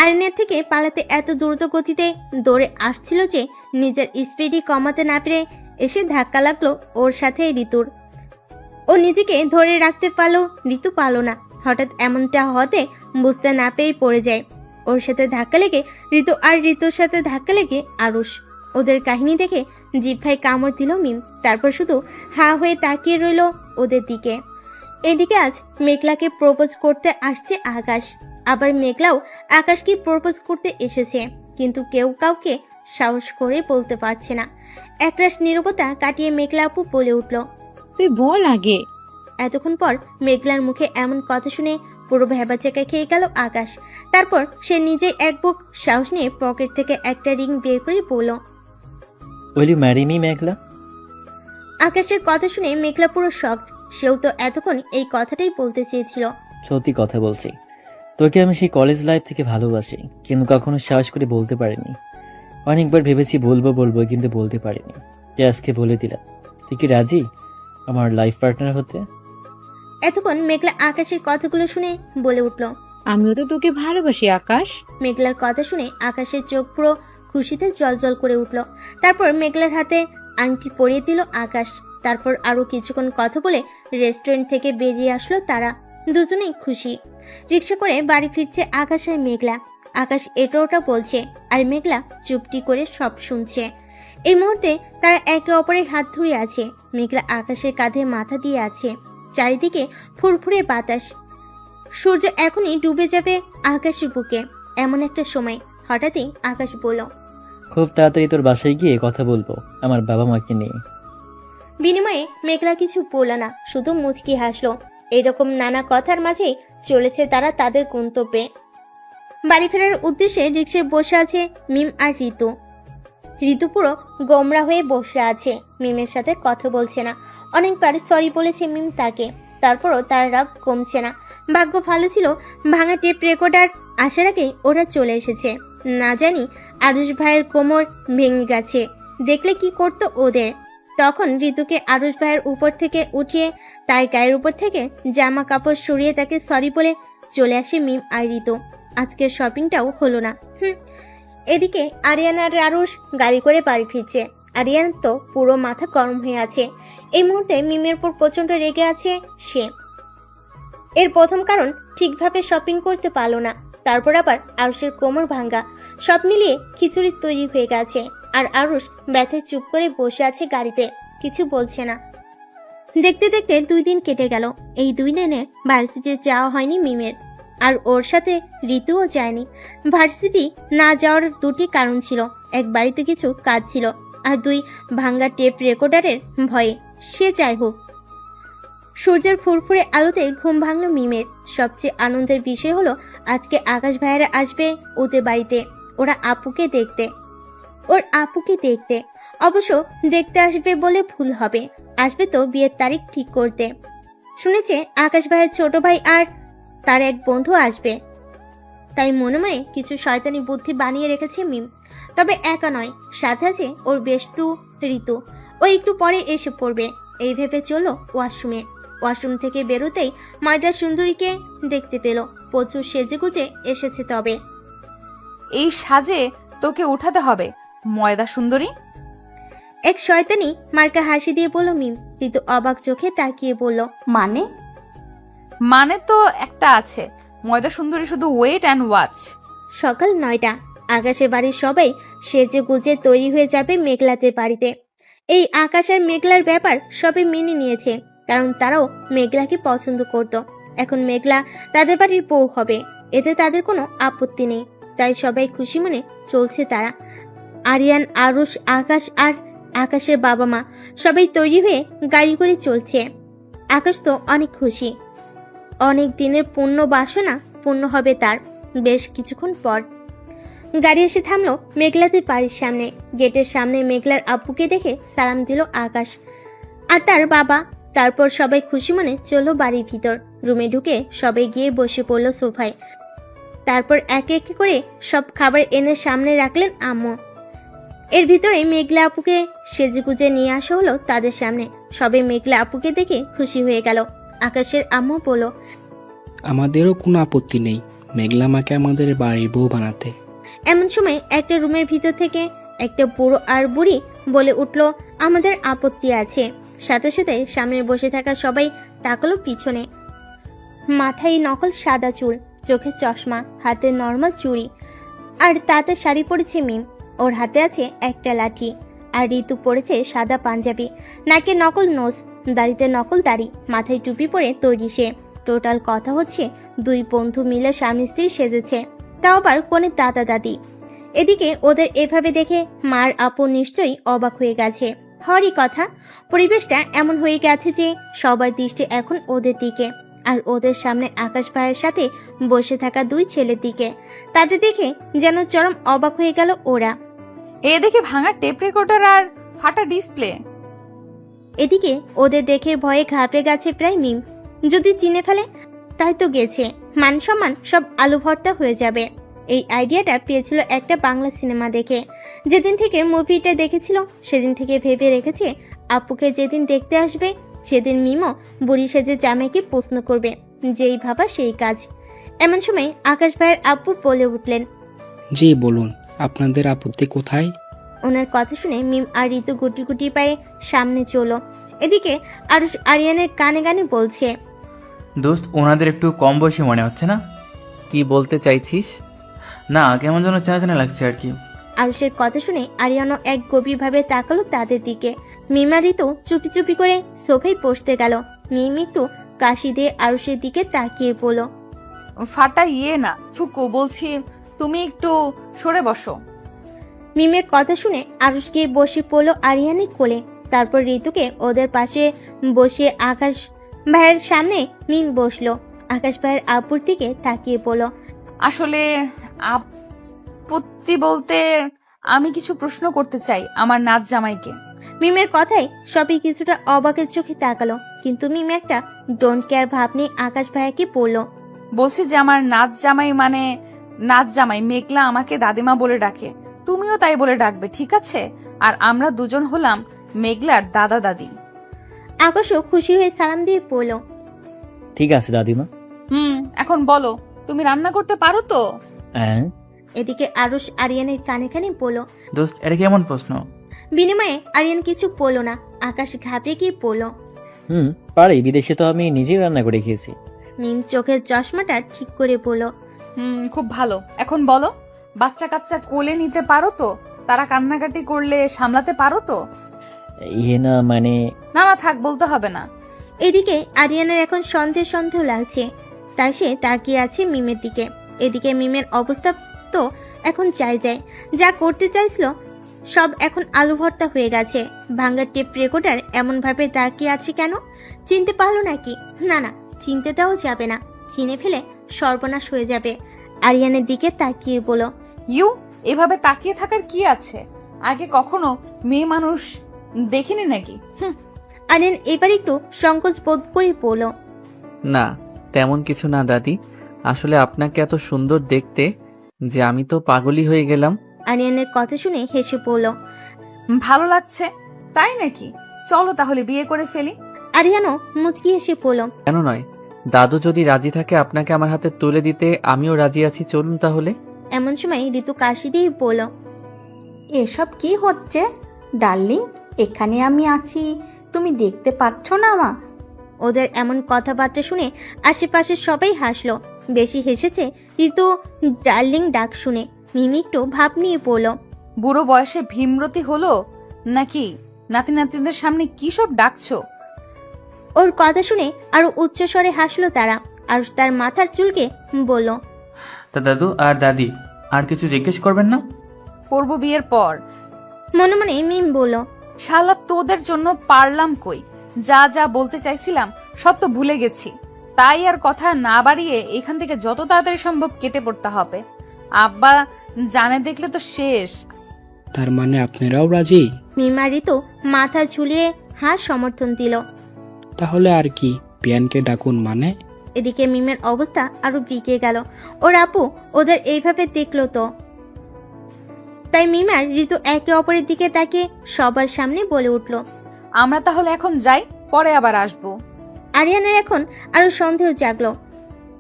আরিনের থেকে পালাতে এত দ্রুত গতিতে দৌড়ে আসছিল যে নিজের স্পিডই কমাতে না পেরে এসে ধাক্কা লাগলো ওর সাথে ঋতুর। ও নিজেকে ধরে রাখতে পারলো, ঋতু পারলো না। হঠাৎ এমনটা হতে বুঝতে না পেরে পড়ে যায়। ওর সাথে ধাক্কা লেগে ঋতু, আর ঋতুর সাথে ধাক্কা লেগে আরুষ। ওদের কাহিনী দেখে জিহ্বায় কামড় দিল মিম। তারপর শুধু হা হয়ে তাকিয়ে রইল ওদের দিকে। এদিকে আজ মেঘলাকে প্রপোজ করতে আসছে আকাশ, আবার মেঘলাও আকাশকে প্রপোজ করতে এসেছে, কিন্তু কেউ কাউকে সাহস করে বলতে পারছে না। একরাশ নীরবতা কাটিয়ে মেঘলা আপু বলে উঠল, তুই বল আগে। এতক্ষণ পর মেঘলার মুখে এমন কথা শুনে পুরো ভেবাচেকা খেয়ে গেল আকাশ। তারপর সে নিজে এক বুক সাহস নিয়ে পকেট থেকে একটা রিং বের করে বলল, উইল ইউ ম্যারি মি মেঘলা? আকাশের কথা শুনে মেঘলা পুরো শকড। সেও তো এতক্ষণ এই কথাটাই বলতে চেয়েছিল। সত্যি কথা বলছি, তোকে আমি সেই কলেজ লাইফ থেকে ভালোবাসি, কিন্তু কখনো সাহস করে বলতে পারিনি। অনেকবার ভেবেছি বলবো বলবো, কিন্তু বলতে পারিনি। যে আজকে বলে দিলাম। তুই কি রাজি আমার লাইফ পার্টনার হতে? এতক্ষণ মেঘলা আকাশের কথাগুলো শুনে বলে উঠল, আমিও তো তোকে ভালোবাসি আকাশ। মেঘলার কথা শুনে আকাশের চোখ পুরো খুশিতে জলজল করে উঠল। তারপর মেঘলার হাতে আংটি পরিয়ে দিল আকাশ। তারপর আরো কিছুক্ষণ কথা বলে রেস্টুরেন্ট থেকে বেরিয়ে আসলো তারা। দুজনেই খুশি। রিক্সা করে বাড়ি ফিরছে আকাশ আর মেঘলা। আকাশ এটা ওটা বলছে আর মেঘলা চুপটি করে সব শুনছে। এই মুহূর্তে তারা একে অপরের হাত ধরে আছে। মেঘলা আকাশের কাঁধে মাথা দিয়ে আছে। চারিদিকে ফুরফুরে বাতাস। সূর্য এখনই ডুবে যাবে আকাশের বুকে। এমন একটা সময় হঠাৎই আকাশ বলল, খুব তাড়াতাড়ি তোর বাসায় গিয়ে কথা বলবো আমার বাবা মাকে নিয়ে। বিনিময়ে মেঘলা কিছু বলল না, শুধু মুচকি হাসলো। এরকম নানা কথার মাঝেই চলেছে তারা তাদের গন্তব্যে। বাড়ি ফেরার উদ্দেশ্যে রিক্সায় বসে আছে মিম আর ঋতু। ঋতু পুরো গোমরা হয়ে বসে আছে, মিমের সাথে কথা বলছে না। অনেকবার সরি বলেছে মিম তাকে, তারপরও তার রাগ কমছে না। ভাগ্য ভালো ছিল ভাঙা টেপ রেকর্ডার আসার আগেই ওরা চলে এসেছে। না জানি আরুষ ভাইয়ের কোমর ভেঙে গেছে, দেখলে কি করতো ওদের। তখন ঋতুকে আরুষ ভাইয়ের উপর থেকে উঠিয়ে তার গায়ের উপর থেকে জামা কাপড় সরিয়ে তাকে সরি বলে চলে আসে মিম আর ঋতু। আজকের শপিংটাও হলো না। এদিকে আরিয়ান আর আরুষ গাড়ি করে বাড়ি ফিরছে। আরিয়ান তো পুরো মাথা গরম হয়ে আছে। এই মুহূর্তে মিমের উপর প্রচন্ড রেগে আছে সে। এর প্রথম কারণ ঠিকভাবে শপিং করতে পারলো না, তারপর আবার আরুষের কোমর ভাঙ্গা। সব মিলিয়ে খিচুড়ি তৈরি হয়ে গেছে। আর আরুষ ব্যথায় চুপ করে বসে আছে গাড়িতে, কিছু বলছে না। দেখতে দেখতে 2 দিন কেটে গেল। এই 2 দিনে ভার্সিটি যাওয়া হয়নি মিমের, আর ওর সাথে ঋতুও যায়নি। ভার্সিটি না যাওয়ার 2টি কারণ ছিল। এক, বাড়িতে কিছু কাজ ছিল, আর 2, ভাঙ্গা টেপ রেকর্ডারের ভয়ে। সে যাই হোক, সূর্যের ফুরফুরে আলোতে ঘুম ভাঙল মিমের। সবচেয়ে আনন্দের বিষয় হলো আজকে আকাশ ভাইয়েরা আসবে ওদের বাড়িতে। ওর আপুকে দেখতে। অবশ্য দেখতে আসবে বলে ভুল হবে, আসবে তো বিয়ের তারিখ ঠিক করতে। শুনেছে আকাশ ভাইয়ের ছোট ভাই আর তার এক বন্ধু আসবে, তাই মনে মনে কিছু শয়তানি বুদ্ধি বানিয়ে রেখেছে মিম। তবে একা নয়, সাথে আছে ওর বেষ্টু ঋতু। ও একটু পরে এসে পড়বে এই ভেবে চলল ওয়াশরুমে। ওয়াশরুম থেকে বেরোতেই ময়দা সুন্দরীকে দেখতে পেল। প্রচুর সেজেগুজে এসেছে। তবে এই সাজে তোকে উঠাতে হবে ময়দা সুন্দরী। এক শয়তানি মার্কা হাসি দিয়ে বলল মিম। ঋতু অবাক চোখে তাকিয়ে বলল, মানে তো একটা আছে, ময়দা সুন্দরী শুধু ওয়েট অ্যান্ড ওয়াচ। সকাল 9টা। আকাশের বাড়ির সবাই সেজে গুজে তৈরি হয়ে যাবে মেঘলাদের বাড়িতে। এই আকাশ আর মেঘলার ব্যাপার সবাই মেনে নিয়েছে, কারণ তারাও মেঘলাকে পছন্দ করত। এখন মেঘলা তাদের বাড়ির বউ হবে, এতে তাদের কোনো আপত্তি নেই। তাই সবাই খুশি মনে চলছে তারা। আরিয়ান, আরুষ, আকাশ আর আকাশের বাবা মা সবাই তৈরি হয়ে গাড়ি করে চলছে। আকাশ তো অনেক খুশি। অনেক দিনের পূর্ণ বাসনা পূর্ণ হবে তার বেশ কিছুক্ষণ পর। গাড়ি এসে থামলো মেঘলাদের বাড়ির সামনে। গেটের সামনে মেঘলার আব্বুকে দেখে সালাম দিল আকাশ আর তার বাবা। তারপর সবাই খুশি মনে চলল বাড়ির ভিতর। রুমে ঢুকে সবাই গিয়ে বসে পড়ল সোফায়। তারপর একে একে করে সব খাবার এনে সামনে রাখলেন আম্মু। এর ভিতরে মেঘলা আপুকে সেজেগুজে নিয়ে আসা হলো তাদের সামনে। সবাই মেঘলা আপুকে দেখে খুশি হয়ে গেল। আকাশের আম্মু বলল, আমাদেরও কোনো আপত্তি নেই মেঘলা মাকে আমাদের বাড়ির বউ বানাতে। এমন সময় একটা রুমের ভিতর থেকে একটা বুড়ো আর বুড়ি বলে উঠল, আমাদের আপত্তি আছে। সাথে সাথে সামনে বসে থাকা সবাই তাকালো পিছনে। মাথায় নকল সাদা চুল, চোখে চশমা, হাতে নর্মাল চুড়ি। আর তাতে শাড়ি পরেছে মিম, ওর হাতে আছে একটা লাঠি। আর ঋতু পরেছে সাদা পাঞ্জাবি, নাকে নকল নোজ, দাড়িতে নকল দাড়ি, মাথায় টুপি পরে তৈরি সে। টোটাল কথা হচ্ছে দুই বন্ধু মিলে স্বামী স্ত্রী সেজেছে, তাও আবার কোনে দাদা দাদি। এদিকে ওদের এভাবে দেখে মার আপু নিশ্চয়ই অবাক হয়ে গেছে। হরই কথা, পরিবেশটা এমন হয়ে গেছে যে সবার দৃষ্টি এখন ওদের দিকে, আর ওদের সামনে আকাশ ভাইয়ের সাথে বসে থাকা দুই ছেলের দিকে। তাদের দেখে যেন চরম অবাক হয়ে গেল ওরা। এ দেখে ভাঙা টেপ রেকর্ডার আর ফাটা ডিসপ্লে। এদিকে ওদের দেখে ভয়ে ঘাবড়ে গেছে প্রায় মিম। যদি চিনে ফেলে তাই তো গেছে, মান সম্মান সব আলু ভর্তা হয়ে যাবে। এই আইডিয়াটা পেয়েছিল একটা বাংলা সিনেমা দেখে। যেদিন থেকে মুভিটা দেখেছিল সেদিন থেকে ভেবে রেখেছে আপুকে যেদিন দেখতে আসবে সেদিন মিমও বুড়ি সেজে জামাইকে প্রশ্ন করবে, যেই ভাবা সেই কাজ। এমন সময় আকাশ ভাইয়ের আব্বু বলে উঠলেন, জি বলুন, আপনাদের আপত্তি কোথায়? ওনার কথা শুনে মিম আর ঋতু গুটি গুটি পায়ে সামনে চলো। এদিকে আরুষ আরিয়ানের কানে কানে বলছে, দোস্ত ওনাদের একটু কম বয়সী মনে হচ্ছে না? কি বলতে চাইছিস? না, কেমন যেন চেনা চেনা লাগছে আর কি। আরুষের কথা শুনে আরিয়ানও এক গভীরভাবে তাকালো তাদের দিকে। মিমা ঋতু চুপি চুপি করে সোফায় বসতে গেল। মিম একটু কাশি দিয়ে আরুষের দিকে তাকিয়ে বলল, ফাটা না ফুকু, বলছি তুমি একটু সরে বসো। মিমের কথা শুনে আরুষ গিয়ে বসে পড়লো আরিয়ানের কোলে। তারপর ঋতুকে ওদের পাশে বসিয়ে আকাশ ভাইয়ের সামনে মিম বসলো। আকাশ ভাইয়ের আপুর দিকে তাকিয়ে বলল, আসলে আপত্তি বলতে আমি কিছু প্রশ্ন করতে চাই আমার নাচ জামাইকে। মিমের কথায় সবই কিছুটা অবাকের চোখে তাকালো, কিন্তু মিম একটা ডোন্ট কেয়ার ভাব নিয়ে আকাশ ভাইয়াকে বলল, বলছি যে আমার নাচ জামাই মেঘলা আমাকে দাদিমা বলে ডাকে, তুমিও তাই বলে ডাকবে, ঠিক আছে? আর আমরা দুজন হলাম মেঘলার দাদা দাদি। আকাশও খুশি হয়ে সালাম দিয়ে বলল, ঠিক আছে দাদিমা। এখন বলো, তুমি রান্না করতে পারো তো? হ্যাঁ। এদিকে আরুষ আরিয়ানের কানে কানে বলল। দোস্ত এটা কেমন প্রশ্ন? বিনিময়ে আরিয়ান কিছু বলল না। আকাশ ঘাবড়ে গিয়ে বলল, পারি, বিদেশে তো আমি নিজেই রান্না করে খেয়েছি। মিম চোখের চশমাটা ঠিক করে বলল, খুব ভালো। এখন বলো, বাচ্চা কাচ্চা কোলে নিতে পারো তো? তারা কান্নাকাটি করলে সামলাতে পারো তো? না মানে না থাক, বলতে হবে না। এদিকে আরিয়ানের এখন সন্দেহ সন্দেহ লাগছে, তাই সে তাকিয়ে আছে মিমের দিকে। এদিকে মিমের অবস্থা তো এখন যায় যা করতে চাইছিল সব এখন আলু ভর্তা হয়ে গেছে। ভাঙ্গা টেপ রেকর্ডার এমন ভাবে তাকিয়ে আছে কেন? চিনতে পারলো নাকি? না, চিনতে দেওয়া যাবে না, চিনে ফেলে সর্বনাশ হয়ে যাবে। আরিয়ানের দিকে তাকিয়ে বলো, এভাবে তাকিয়ে থাকার কি আছে? আগে কখনো মেয়ে মানুষ দেখিনি নাকি? আরিয়ান এবার একটু সংকোচ বোধ করে বলল, না তেমন কিছু না দাদি, আসলে আপনাকে এত সুন্দর দেখতে যে আমি তো পাগলই হয়ে গেলাম। আরিয়ানের কথা শুনে হেসে বলল, ভালো লাগছে তাই নাকি? চলো তাহলে বিয়ে করে ফেলি। আরিয়ানও মুচকি হেসে বলল, কেন নয়, দাদু যদি রাজি থাকে আপনাকে আমার হাতে তুলে দিতে আমিও রাজি আছি, চলুন তাহলে। এমন সময় ঋতু কাশি দিয়ে বলল, এসব কি হচ্ছে ডার্লিং? এখানে আমি আছি, তুমি দেখতে পাচ্ছ না মা? ওদের এমন কথাবার্তা শুনে আশেপাশে সবাই হাসলো। বেশি হেসেছে ঋতু ডার্লিং ডাক শুনে। মিমি একটু ভাব নিয়ে পড়ল, বুড়ো বয়সে ভীমরতি হলো নাকি? নাতি নাতিদের সামনে কি সব ডাকছো? ওর কথা শুনে আরো উচ্চ স্বরে হাসলো তারা। আর তার মাথার চুলকে বলল, তা দাদু আর দাদি আর কিছু জিজ্ঞেস করবেন না? করবো বিয়ের পর। মনে মনে মিম বলল, শালা তোদের জন্য পারলাম কই, যা বলতে চাইছিলাম সব তো ভুলে গেছি। তাই আর কথা না বাড়িয়ে এখান থেকে যত তাড়াতাড়ি সম্ভব কেটে পড়তে হবে। আব্বা জানে দেখলে তো শেষ। তার মানে আপনারাও রাজি? মিমা ঋতু মাথা ঝুলিয়ে হাঁ সমর্থন দিল। তাহলে আর কি, পিয়ানকে ডাকুন। মানে? এদিকে মিমের অবস্থা আরো বিগড়ে গেল। ওর আপু ওদের এইভাবে দেখলো তো, তাই মিম আর ঋতু একে অপরের দিকে তাকিয়ে সবার সামনে বলে উঠল, আমরা তাহলে এখন যাই, পরে আবার আসবো। আরিয়ানের এখন আরো সন্দেহ জাগলো,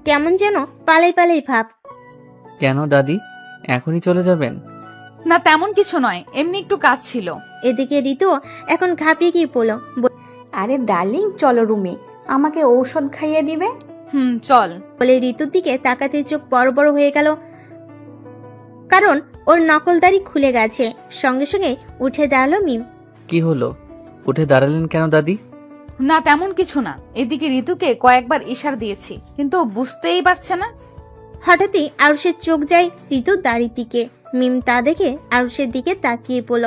কেমন যেন পালাই ভাব। কেন দাদি, এখনই চলে যাবেন? না তেমন কিছু নয়, এমনি একটু কাজ ছিল। এদিকে ঋতু এখন ঘাবড়ে গিয়ে বলল, আরে ডার্লিং চলো রুমে, আমাকে ঔষধ খাইয়ে দিবে। চল। বলে ঋতুর দিকে তাকাতে চোখ বড় বড় হয়ে গেল। কারণ ওর নকলদারি খুলে গেছে। সঙ্গে সঙ্গে উঠে দাঁড়ালো মিম। কি হলো, উঠে দাঁড়ালেন কেন দাদি? না তেমন কিছু না, এদিকে ঋতুকে কয়েকবার ইশারা দিয়েছি কিন্তু ও বুঝতেই পারছে না। হঠাৎই আরুষের চোখ যায় ঋতুর দাড়ির দিকে। মিম তা দেখে আরুষের দিকে তাকিয়ে পড়ল।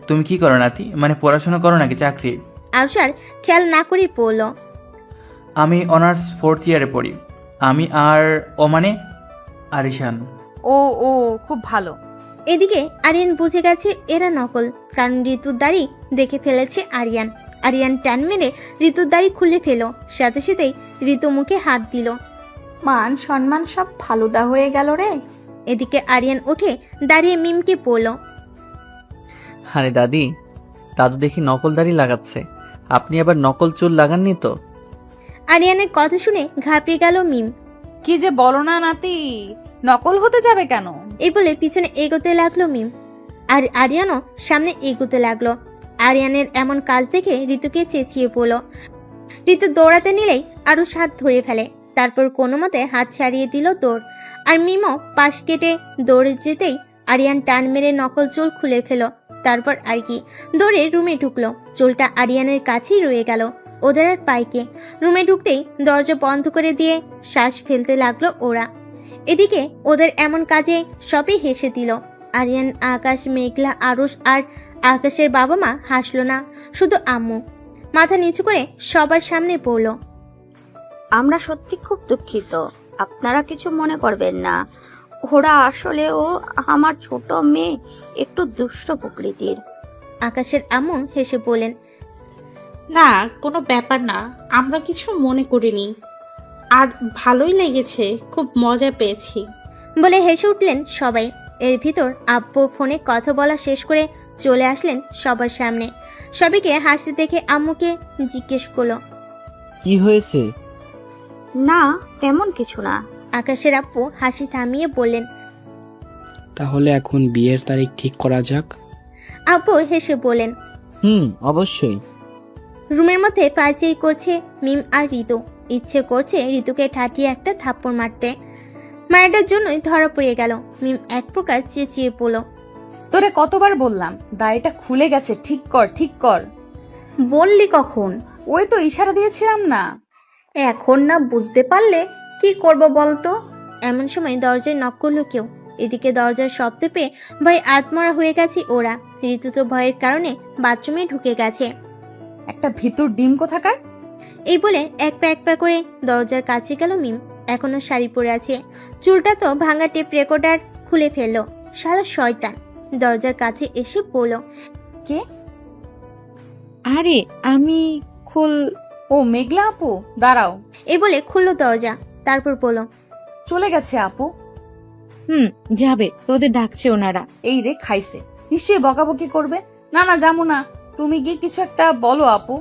তুমি কি করো নাতি? মানে পড়াশোনা করো নাকি চাকরি? আরুষ আর খেয়াল না করে পড়ল। আমি অনার্স 4th ইয়ারে পড়ি। আমি আর ও মানে আরিশান। ও ও খুব ভালো। এদিকে আরিয়ান বুঝে গেছে এরা নকল, কারণ ঋতুর দাড়ি দেখে ফেলেছে আরিয়ান। আরিয়ান টান মেরে ঋতুর দাড়ি খুলে ফেলো, সাথে সাথেই ঋতু মুখে হাত দিল। মান সম্মান সব ফালুদা হয়ে গেল রে। এদিকে আরিয়ান উঠে দাঁড়িয়ে মিমকে বলল, আরে দাদি, দাদু দেখি নকল দাড়ি লাগাচ্ছে, আপনি আবার নকল চুল লাগাননি তো? আরিয়ানের কথা শুনে ঘাবড়ে গেল মিম। কি যে বলো না নাতি, নকল হতে যাবে কেন? এই বলে পিছনে এগোতে লাগলো মিম, আর আরিয়ানও সামনে এগোতে লাগলো। আরিয়ানের এমন কাজ দেখে ঋতুকে চেঁচিয়ে পড়ল। ঋতু দৌড়াতে নিলেই আরো হাত ধরে ফেলে, তারপর কোনো মতে হাত ছাড়িয়ে দিল দৌড়। আর মিমও পাশ কেটে দৌড়ে যেতেই আরিয়ান টান মেরে নকল চুল খুলে ফেলো। তারপর আর কি দৌড়ে রুমে ঢুকলো। চুলটা আরিয়ানের কাছেই রয়ে গেল। ওদের আর পাইকে রুমে ঢুকতেই দরজা বন্ধ করে দিয়ে শ্বাস ফেলতে লাগলো ওরা। এদিকে ওদের এমন কাজে সবই হেসে দিল। আরিয়ান, আকাশ, মেঘলা, আরুষ আর আকাশের বাবা মা হাসলো না, শুধু আম্মু মাথা নিচু করে সবার সামনে পড়ল। আমরা সত্যি খুব দুঃখিত, আপনারা কিছু মনে করবেন না। ওরা আসলে ও আমার ছোট মেয়ে, একটু দুষ্ট প্রকৃতির। আকাশের আম্মু হেসে বলেন, না কোনো ব্যাপার না, আমরা কিছু মনে করিনি, আর ভালোই লেগেছে, খুব মজা পেয়েছি বলে হেসে উঠলেন সবাই। এর ভিতর আব্বু ফোনে কথা বলা শেষ করে চলে আসলেন সবার সামনে। সবাইকে হাসতে দেখে আম্মুকে জিজ্ঞেস করলো, কি হয়েছে? না তেমন কিছু না। আকাশের আব্বু হাসি থামিয়ে বললেন, তাহলে এখন বিয়ের তারিখ ঠিক করা যাক। আব্বু হেসে বলেন, অবশ্যই। রুমের মধ্যে পাইচাই করছে মিম আর ঋতু। ইচ্ছে করছে ঋতুকে ঠাটিয়ে একটা থাপ্পড় মারতে। মায়েরটার জন্যই ধরা পড়ে গেল। মিম এক প্রকার চেঁচিয়ে পড়ল, তোরে কতবার বললাম দাড়িটা খুলে গেছে, ঠিক কর ঠিক কর। বললি কখন? ওই তো ইশারা দিয়েছিলাম না। এখন না বুঝতে পারলে কি করব বলতো? এমন সময় দরজায় নক করলো কেউ। এদিকে দরজার শব্দ পেয়ে ভয়ে আত্মরা হয়ে গেছে ওরা। ঋতু তো ভয়ের কারণে বাথরুমে ঢুকে গেছে। একটা ভিতর ডিম কোথাকার। এই বলে এক পা করে দরজার কাছে গেল মিম। এখনো শাড়ি পরে আছে, চুলটা তো ভাঙা টেপ রেকর্ডার খুলে ফেললো। শালা শয়তান দরজার কাছে এসে বলল, কে? আরে আমি ও মেঘলা আপু, দাঁড়াও। এই বলে খুললো দরজা, তারপর বলল, চলে গেছে আপু। যাবে, তোদের ডাকছে ওনারা। এই রে খাইছে, নিশ্চয়ই বকাবকি করবে। না না যাবো না, তুমি গিয়ে কিছু একটা বলো আপু।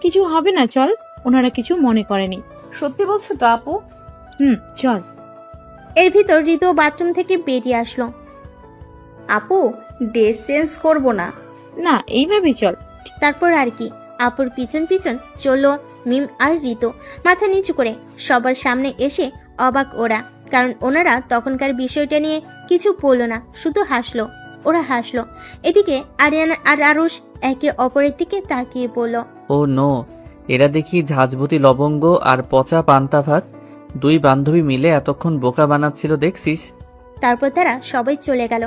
কিছু হবে না, চল, ওনারা কিছু মনে করেনি। সত্যি বলছো তো আপু? চল। এর ভিতর ঋতু বাথরুম থেকে বেরিয়ে আসলো। আপু ড্রেস চেঞ্জ করবো না? না এইভাবে চল। তারপর আর কি আপুর পিছন পিছন চললো মিম আর ঋতু মাথা নিচু করে। সবার সামনে এসে অবাক ওরা, কারণ ওনারা তখনকার বিষয়টা নিয়ে কিছু বললো না, শুধু হাসলো। ওরা হাসলো। এদিকে আরিয়ানা আর আরুষ একে অপরের দিকে তাকিয়ে পড়ল। ও নো, এরা দেখি ঝাঁঝবতি লবঙ্গ আর পচা পান্তা ভাত। দুই বান্ধবী মিলে এতক্ষণ বোকা বানাচ্ছিল দেখছিস। তারপর তারা সবাই চলে গেল।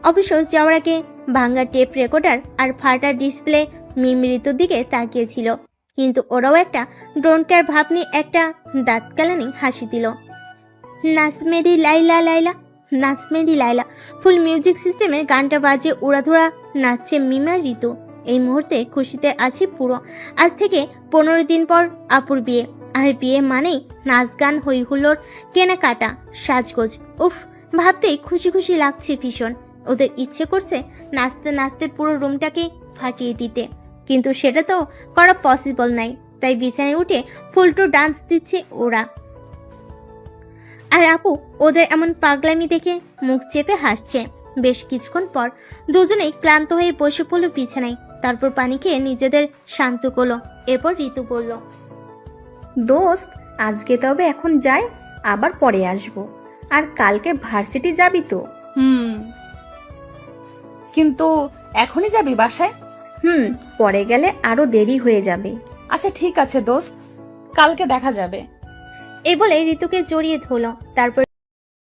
অবশ্য যাওয়ার আগে ভাঙ্গা টেপ রেকর্ডার আর ফাটা ডিসপ্লে মিম ঋতুর দিকে তাকিয়েছিল, কিন্তু ওরাও একটা ডোন্ট কেয়ার ভাব নিয়ে একটা দাঁত কালানি হাসি দিল। নাচমেরি লাইলা লাইলা, নাচমেরি লাইলা ফুল মিউজিক সিস্টেমের গানটা বাজে উড়াধুরা নাচছে মিম আর ঋতু। এই মুহূর্তে খুশিতে আছে পুরো। আজ থেকে 15 দিন পর আপুর বিয়ে, আর বিয়ে মানেই নাচ গান, হই হুল্লোড়, কেনাকাটা, সাজগোজ। উফ, ভাবতেই খুশি খুশি লাগছে ভীষণ। ওদের ইচ্ছে করছে নাচতে নাচতে পুরো রুমটাকে ফাটিয়ে দিতে, কিন্তু সেটা তো করা পসিবল নাই। তাই বিছানায় উঠে ফুলটু ডান্স দিচ্ছে ওরা। আর আপু ওদের এমন পাগলামি দেখে মুখ চেপে হাসছে। বেশ কিছুক্ষণ পর দুজনেই ক্লান্ত হয়ে বসে পড়ল বিছানায়। তারপর পানি খেয়ে নিজেদের শান্ত করলো। এরপর ঋতু বলল, দোস্ত আজকে তবে এখন যাই, আবার পরে আসবো। আর কালকে ভার্সিটি যাবি তো? কিন্তু এখনই যাবি বাসায়? পরে গেলে আরো দেরি হয়ে যাবে। আচ্ছা ঠিক আছে দোস্ত, কালকে দেখা যাবে। এই বলে ঋতুকে জড়িয়ে ধরল, তারপর